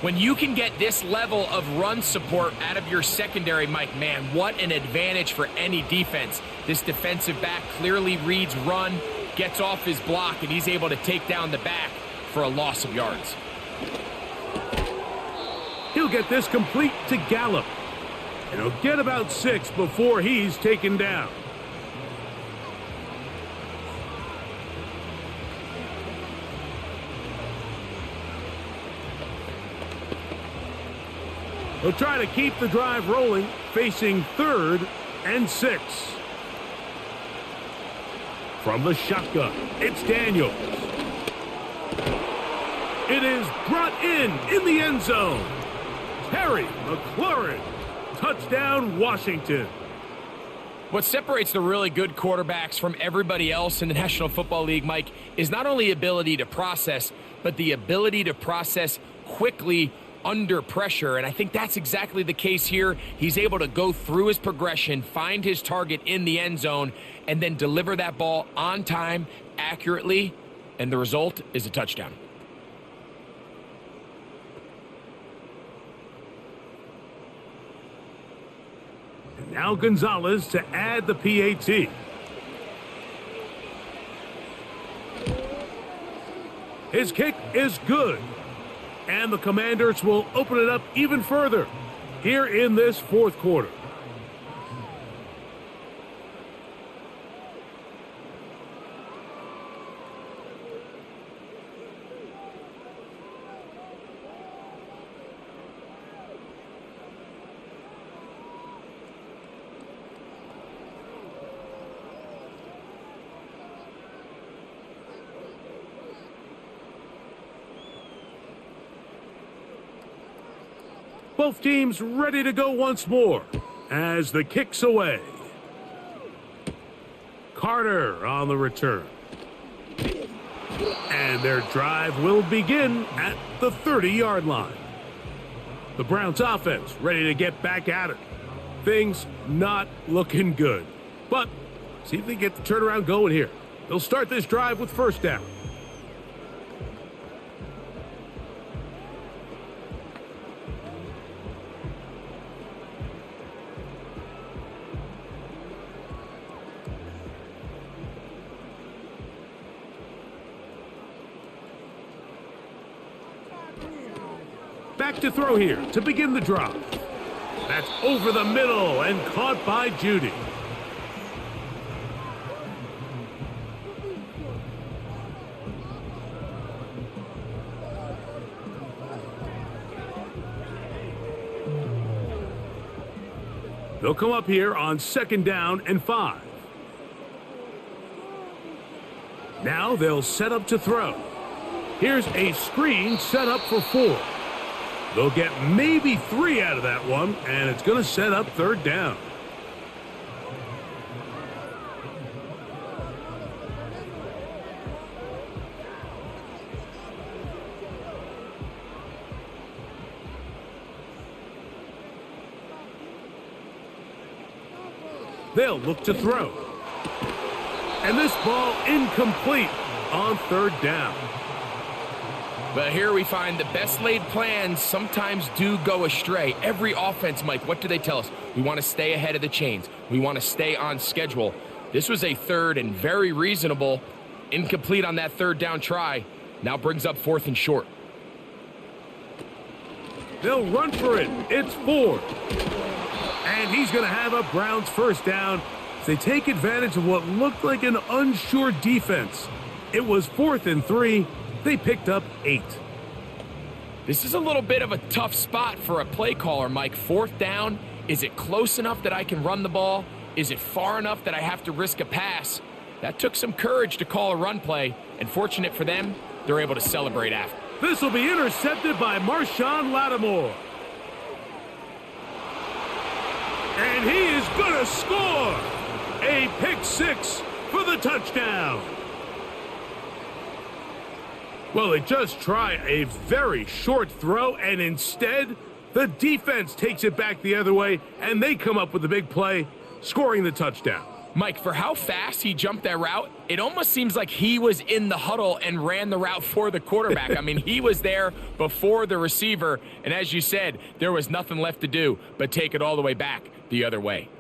When you can get this level of run support out of your secondary, Mike, man, what an advantage for any defense. This defensive back clearly reads run, gets off his block, and he's able to take down the back for a loss of yards. He'll get this complete to Gallup. And he'll get about 6 before he's taken down. He'll try to keep the drive rolling, facing 3rd and 6. From the shotgun, it's Daniels. It is brought in the end zone. Terry McLaurin, touchdown Washington. What separates the really good quarterbacks from everybody else in the National Football League, Mike, is not only ability to process, but the ability to process quickly under pressure. And I think that's exactly the case here. He's able to go through his progression, find his target in the end zone, and then deliver that ball on time, accurately, and the result is a touchdown. And now Gonzalez to add the PAT. His kick is good. And the Commanders will open it up even further here in this fourth quarter. Both teams ready to go once more as the kick's away. Carter on the return. And their drive will begin at the 30-yard line. The Browns offense ready to get back at it. Things not looking good. But see if they get the turnaround going here. They'll start this drive with first down. Back to throw here to begin the drive. That's over the middle and caught by Judy. They'll come up here on 2nd down and 5. Now they'll set up to throw. Here's a screen set up for 4. They'll get maybe 3 out of that one, and it's going to set up 3rd down. They'll look to throw. And this ball incomplete on 3rd down. But here we find the best laid plans sometimes do go astray. Every offense, Mike, what do they tell us? We want to stay ahead of the chains. We want to stay on schedule. This was a 3rd and very reasonable, incomplete on that 3rd down try. Now brings up 4th and short. They'll run for it. It's Ford. And he's going to have a Browns first down. They take advantage of what looked like an unsure defense. It was 4th and 3. They picked up 8. This is a little bit of a tough spot for a play caller, Mike. 4th down. Is it close enough that I can run the ball? Is it far enough that I have to risk a pass? That took some courage to call a run play, and fortunate for them, they're able to celebrate after. This will be intercepted by Marshawn Lattimore. And he is going to score! A pick 6 for the touchdown. Well, they just try a very short throw, and instead, the defense takes it back the other way, and they come up with a big play, scoring the touchdown. Mike, for how fast he jumped that route, it almost seems like he was in the huddle and ran the route for the quarterback. I mean, he was there before the receiver, and as you said, there was nothing left to do but take it all the way back the other way.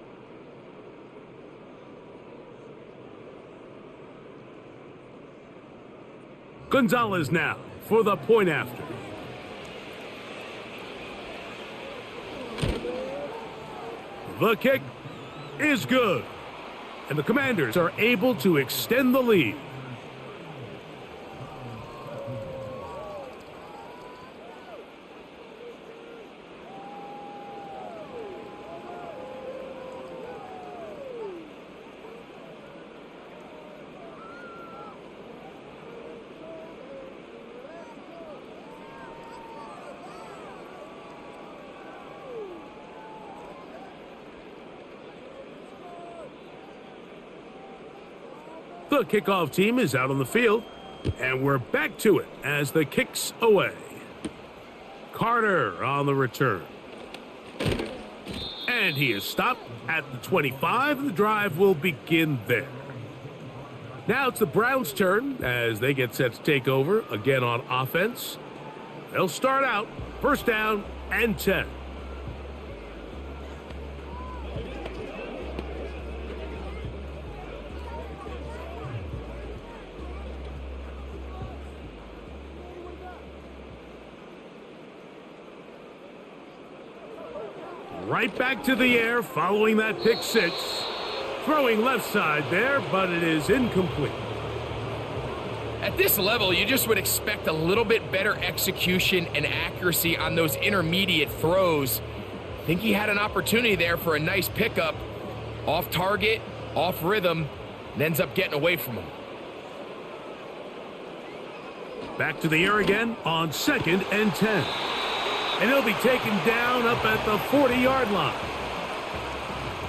Gonzalez now for the point after. The kick is good. And the Commanders are able to extend the lead. The kickoff team is out on the field, and we're back to it as the kick's away. Carter on the return. And he is stopped at the 25. The drive will begin there. Now it's the Browns' turn as they get set to take over again on offense. They'll start out first down and 10. Right back to the air following that pick six. Throwing left side there, but it is incomplete. At this level, you just would expect a little bit better execution and accuracy on those intermediate throws. I think he had an opportunity there for a nice pickup. Off target, off rhythm, and ends up getting away from him. Back to the air again on 2nd and 10. And he'll be taken down up at the 40-yard line.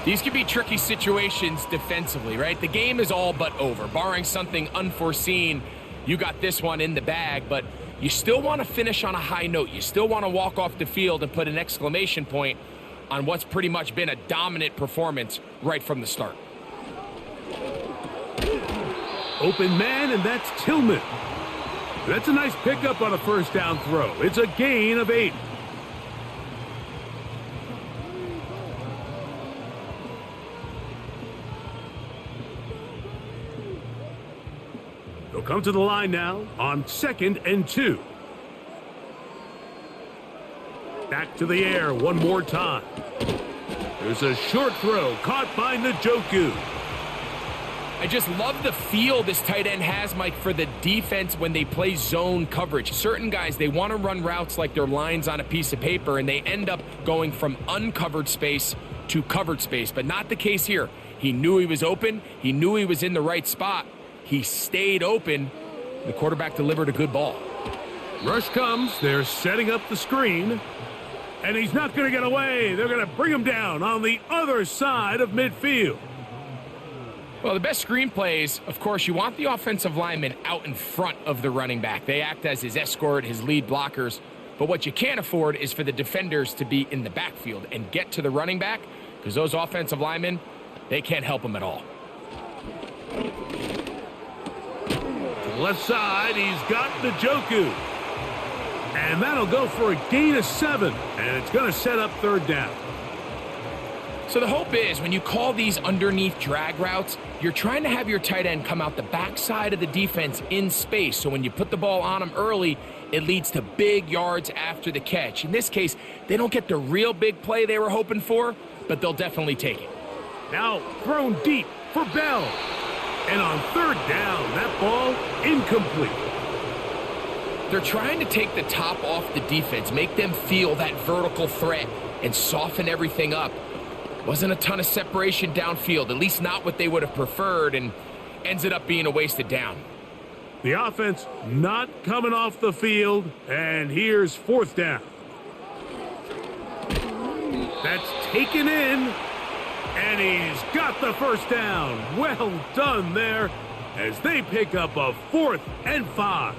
These could be tricky situations defensively, right? The game is all but over. Barring something unforeseen, you got this one in the bag, but you still want to finish on a high note. You still want to walk off the field and put an exclamation point on what's pretty much been a dominant performance right from the start. Open man, and that's Tillman. That's a nice pickup on a first down throw. It's a gain of 8. They'll come to the line now on 2nd and 2. Back to the air one more time. There's a short throw caught by Njoku. I just love the feel this tight end has, Mike, for the defense when they play zone coverage. Certain guys, they want to run routes like they're lines on a piece of paper, and they end up going from uncovered space to covered space, but not the case here. He knew he was open. He knew he was in the right spot. He stayed open. The quarterback delivered a good ball. Rush comes. They're setting up the screen. And he's not going to get away. They're going to bring him down on the other side of midfield. Well, the best screen plays, of course, you want the offensive lineman out in front of the running back. They act as his escort, his lead blockers. But what you can't afford is for the defenders to be in the backfield and get to the running back, because those offensive linemen, they can't help him at all. Left side, he's got Njoku. And that'll go for a gain of 7. And it's going to set up third down. So the hope is when you call these underneath drag routes, you're trying to have your tight end come out the backside of the defense in space. So when you put the ball on him early, it leads to big yards after the catch. In this case, they don't get the real big play they were hoping for, but they'll definitely take it. Now thrown deep for Bell. And on third down, that ball incomplete. They're trying to take the top off the defense, make them feel that vertical threat, and soften everything up. Wasn't a ton of separation downfield, at least not what they would have preferred, and ends it up being a wasted down. The offense not coming off the field, and here's 4th down. That's taken in. And he's got the first down. Well done there as they pick up a 4th and 5.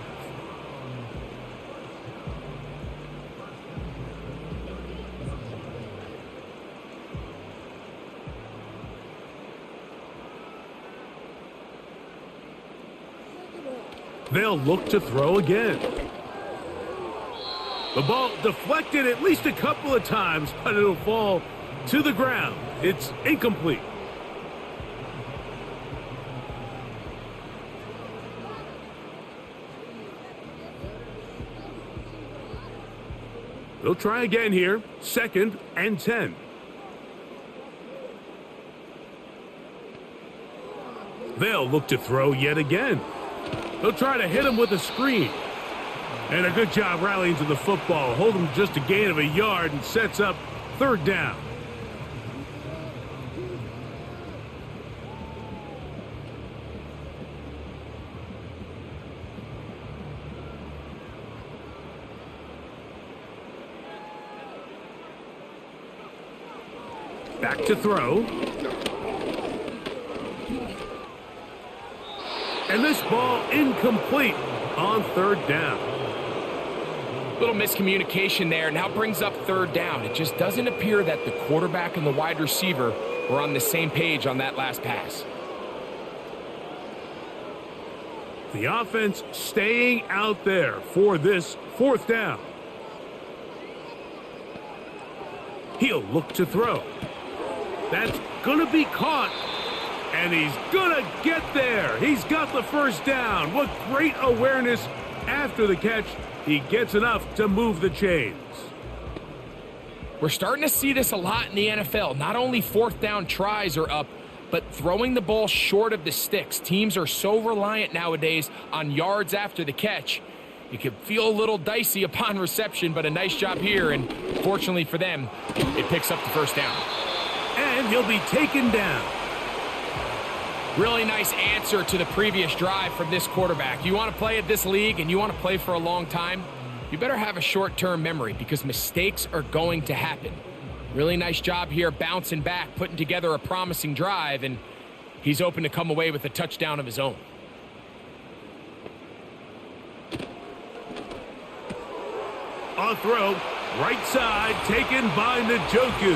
They'll look to throw again. The ball deflected at least a couple of times, but it'll fall to the ground. It's incomplete. They'll try again here. 2nd and 10. They'll look to throw yet again. They'll try to hit him with a screen. And a good job rallying to the football. Hold him just a gain of a yard and sets up third down. Back to throw. And this ball incomplete on third down. Little miscommunication there. Now brings up third down. It just doesn't appear that the quarterback and the wide receiver were on the same page on that last pass. The offense staying out there for this fourth down. He'll look to throw. That's going to be caught. And he's going to get there. He's got the first down. What great awareness after the catch. He gets enough to move the chains. We're starting to see this a lot in the NFL. Not only fourth down tries are up, but throwing the ball short of the sticks. Teams are so reliant nowadays on yards after the catch. It can feel a little dicey upon reception, but a nice job here, and fortunately for them, it picks up the first down. And he'll be taken down. Really nice answer to the previous drive from this quarterback. You want to play at this league and you want to play for a long time, you better have a short-term memory because mistakes are going to happen. Really nice job here bouncing back, putting together a promising drive, and he's open to come away with a touchdown of his own. On throw, right side, taken by Njoku.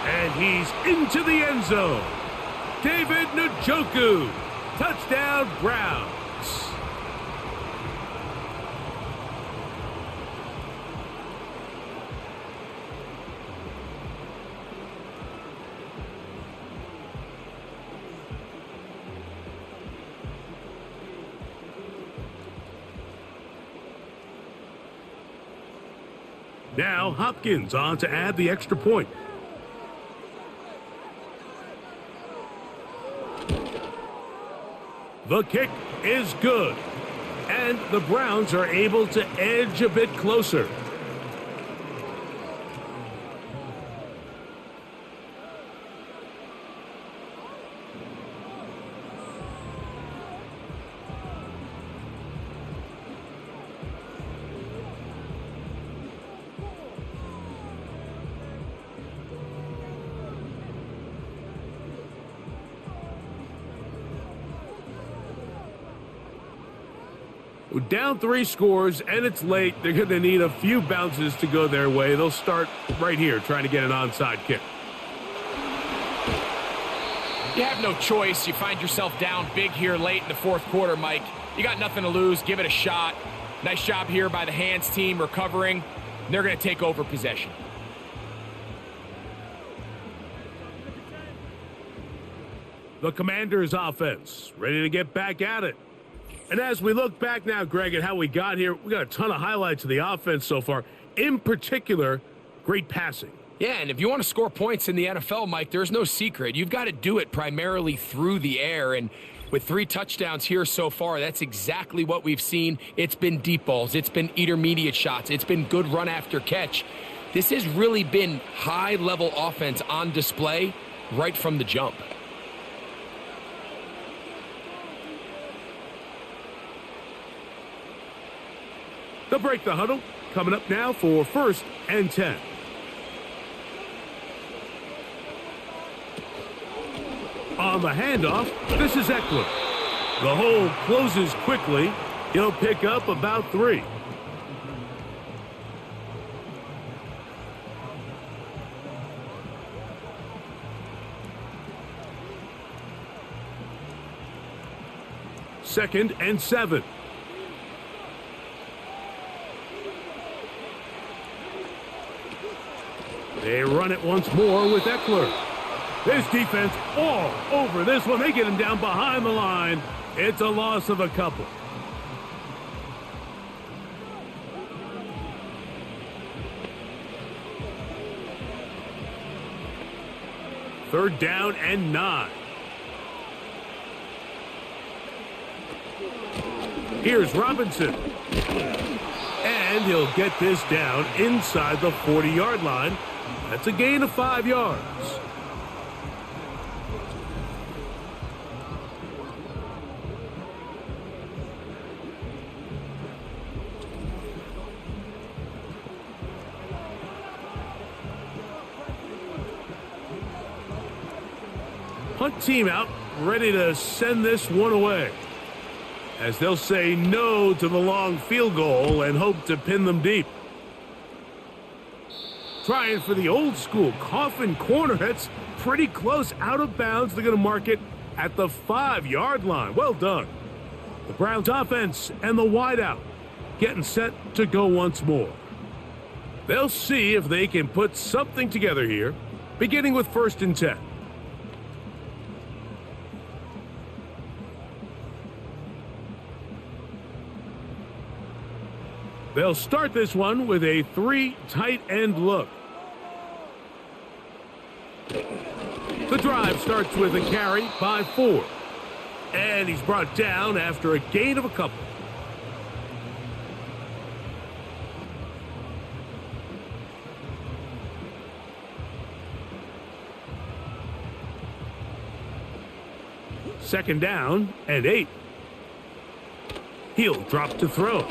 And he's into the end zone. David Njoku, touchdown Browns. Now Hopkins on to add the extra point. The kick is good. And the Browns are able to edge a bit closer. Down 3 scores, and it's late. They're going to need a few bounces to go their way. They'll start right here trying to get an onside kick. You have no choice. You find yourself down big here late in the fourth quarter, Mike. You got nothing to lose. Give it a shot. Nice job here by the hands team recovering. They're going to take over possession. The Commanders' offense ready to get back at it. And as we look back now, Greg, at how we got here, we got a ton of highlights of the offense so far. In particular, great passing. Yeah, and if you want to score points in the NFL, Mike, there's no secret. You've got to do it primarily through the air. And with 3 touchdowns here so far, that's exactly what we've seen. It's been deep balls. It's been intermediate shots. It's been good run after catch. This has really been high-level offense on display right from the jump. They'll break the huddle. Coming up now for 1st and 10. On the handoff, this is Eckler. The hole closes quickly. He'll pick up about 3. Second and 7. They run it once more with Eckler. This defense all over this one. They get him down behind the line. It's a loss of a couple. Third down and 9. Here's Robinson. And he'll get this down inside the 40-yard line. That's a gain of 5 yards. punt team out, ready to send this one away, as they'll say no to the long field goal and hope to pin them deep. Trying for the old school coffin corner. That's pretty close, out of bounds. They're going to mark it at the 5-yard line. Well done. The Browns offense and the wideout getting set to go once more. They'll see if they can put something together here, beginning with 1st and 10. They'll start this one with a 3 tight end look. The drive starts with a carry by 4. And he's brought down after a gain of a couple. Second down and 8. He'll drop to throw.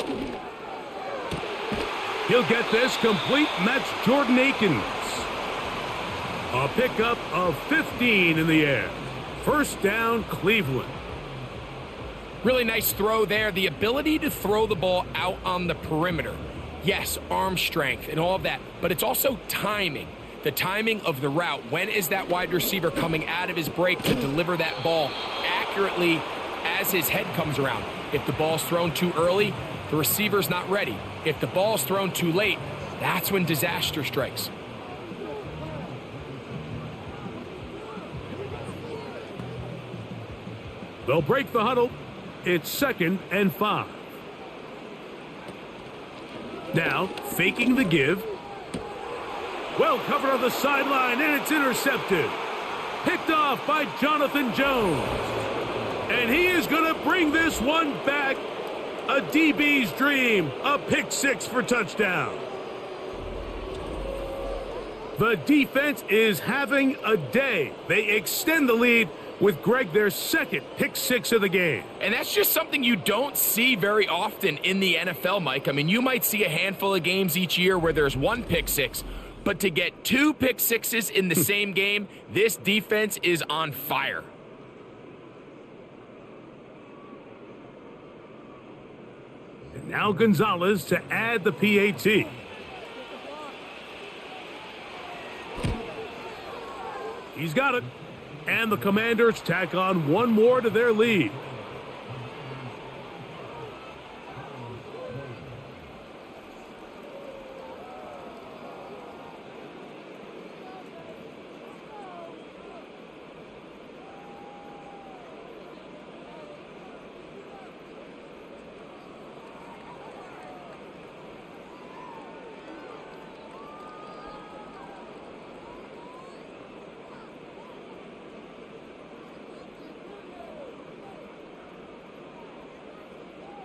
He'll get this complete, and that's Jordan Akins. A pickup of 15 in the air. First down, Cleveland. Really nice throw there. The ability to throw the ball out on the perimeter. Yes, arm strength and all of that, but it's also timing. The timing of the route. When is that wide receiver coming out of his break to deliver that ball accurately as his head comes around? If the ball's thrown too early, the receiver's not ready. If the ball's thrown too late, that's when disaster strikes. They'll break the huddle. It's 2nd and 5. Now, faking the give. Well covered on the sideline, and it's intercepted. Picked off by Jonathan Jones. And he is going to bring this one back. A DB's dream. A pick 6 for touchdown. The defense is having a day. They extend the lead with Greg, their 2nd pick 6 of the game. And that's just something you don't see very often in the NFL, Mike. I mean, you might see a handful of games each year where there's 1 pick 6, but to get 2 pick 6s in the same game, this defense is on fire. And now Gonzalez to add the PAT. He's got it. And the Commanders tack on one more to their lead.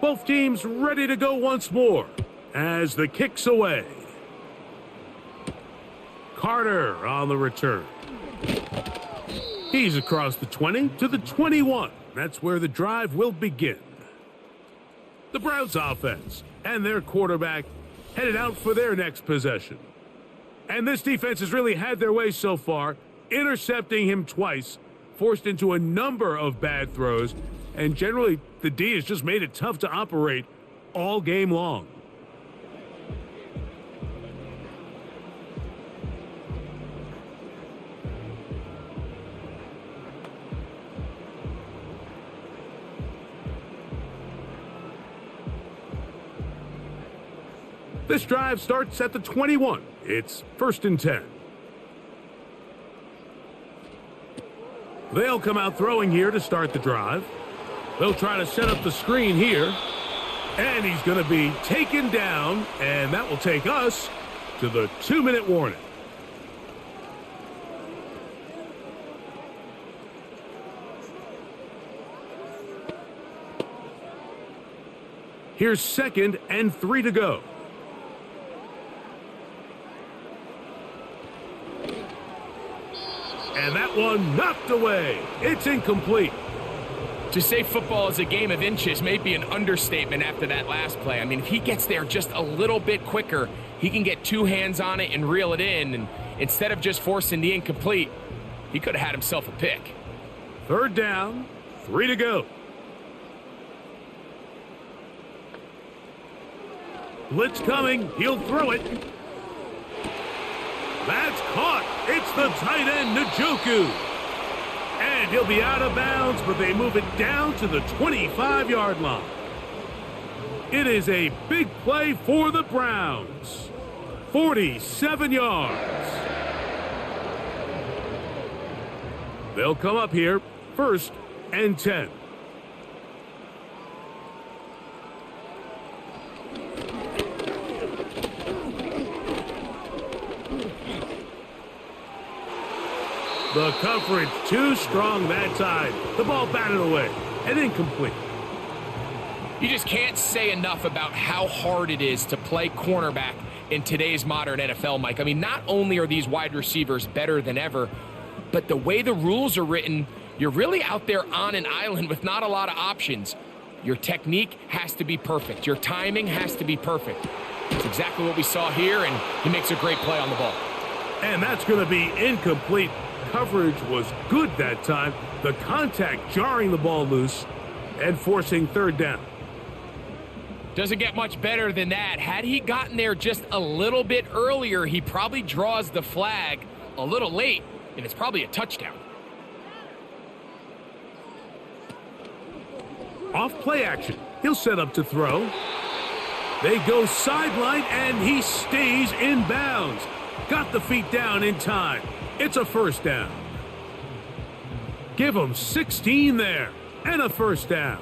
Both teams ready to go once more as the kick's away. Carter on the return. He's across the 20 to the 21. That's where the drive will begin. The Browns offense and their quarterback headed out for their next possession. And this defense has really had their way so far, intercepting him twice, forced into a number of bad throws, and generally the D has just made it tough to operate all game long. This drive starts at the 21. It's 1st and 10. They'll come out throwing here to start the drive. They'll try to set up the screen here. And he's going to be taken down, and that will take us to the 2-minute warning. Here's 2nd and 3 to go. And that one knocked away. It's incomplete. To say football is a game of inches may be an understatement after that last play. I mean, if he gets there just a little bit quicker, he can get 2 hands on it and reel it in. And instead of just forcing the incomplete, he could have had himself a pick. Third down, 3 to go. Blitz coming. He'll throw it. That's caught. It's the tight end, Njoku. And he'll be out of bounds, but they move it down to the 25-yard line. It is a big play for the Browns. 47 yards. They'll come up here, 1st and 10. The coverage too strong that time. The ball batted away and incomplete. You just can't say enough about how hard it is to play cornerback in today's modern NFL, Mike. I mean, not only are these wide receivers better than ever, but the way the rules are written, you're really out there on an island with not a lot of options. Your technique has to be perfect. Your timing has to be perfect. That's exactly what we saw here, and he makes a great play on the ball. And that's going to be incomplete. Coverage was good that time. The contact jarring the ball loose and forcing 3rd down. Doesn't get much better than that. Had he gotten there just a little bit earlier, he probably draws the flag a little late, and it's probably a touchdown. Off play action. He'll set up to throw. They go sideline, and he stays in bounds. Got the feet down in time. It's a 1st down. Give him 16 there, and a 1st down.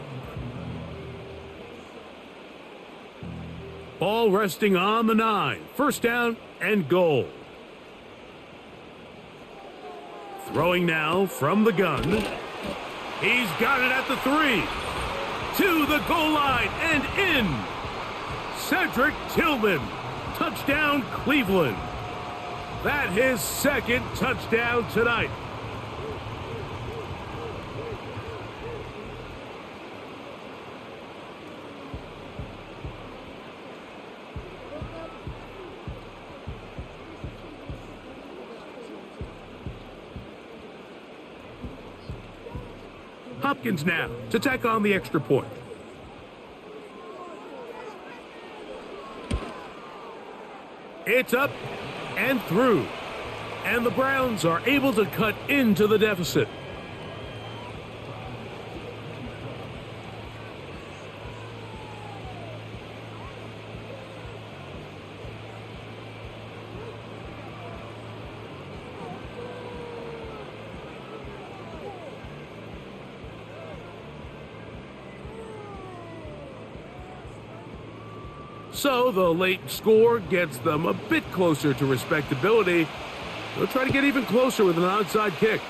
Ball resting on the 9. 1st down and goal. Throwing now from the gun. He's got it at the 3. To the goal line and in. Cedric Tillman. Touchdown, Cleveland. That his 2nd touchdown tonight. Hopkins now to tack on the extra point. It's up and through. And the Browns are able to cut into the deficit. So the late score gets them a bit closer to respectability. They'll try to get even closer with an onside kick.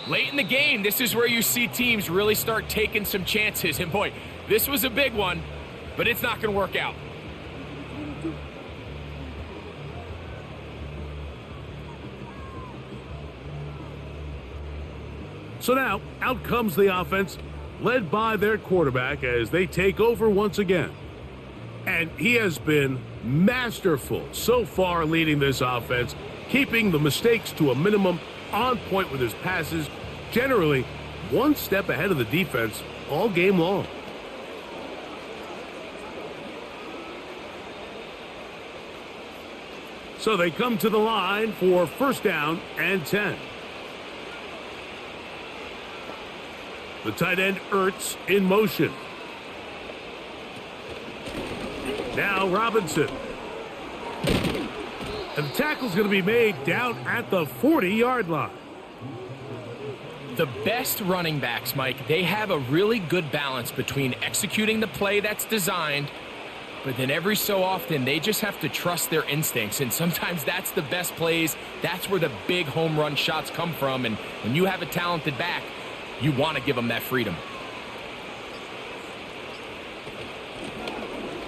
Late in the game, this is where you see teams really start taking some chances. And boy, this was a big one, but it's not going to work out. So now, out comes the offense, led by their quarterback as they take over once again. And he has been masterful so far leading this offense, keeping the mistakes to a minimum, on point with his passes, generally one step ahead of the defense all game long. So they come to the line for 1st down and 10. The tight end Ertz in motion. Now Robinson. And the tackle's going to be made down at the 40-yard line. The best running backs, Mike, they have a really good balance between executing the play that's designed, but then every so often they just have to trust their instincts, and sometimes that's the best plays. That's where the big home run shots come from, and when you have a talented back, you want to give them that freedom.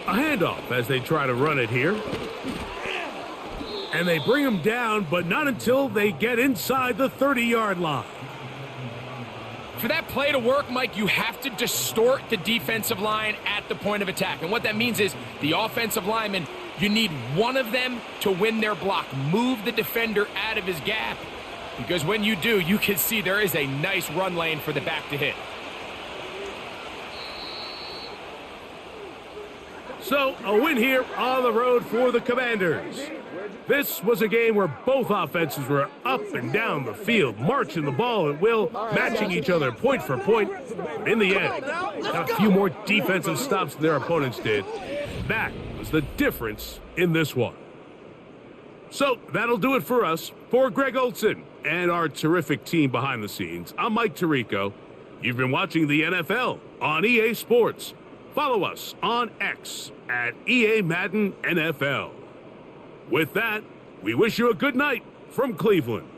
A handoff as they try to run it here. And they bring him down, but not until they get inside the 30-yard line. For that play to work, Mike, you have to distort the defensive line at the point of attack. And what that means is the offensive lineman You need one of them to win their block. Move the defender out of his gap. Because when you do, you can see there is a nice run lane for the back to hit. So, a win here on the road for the Commanders. This was a game where both offenses were up and down the field, marching the ball at will, matching each other point for point. In the end, got a few more defensive stops than their opponents did. That was the difference in this one. So, that'll do it for us. For Greg Olson and our terrific team behind the scenes, I'm Mike Tirico. You've been watching the NFL on EA Sports. Follow us on X at EA Madden NFL. With that, we wish you a good night from Cleveland.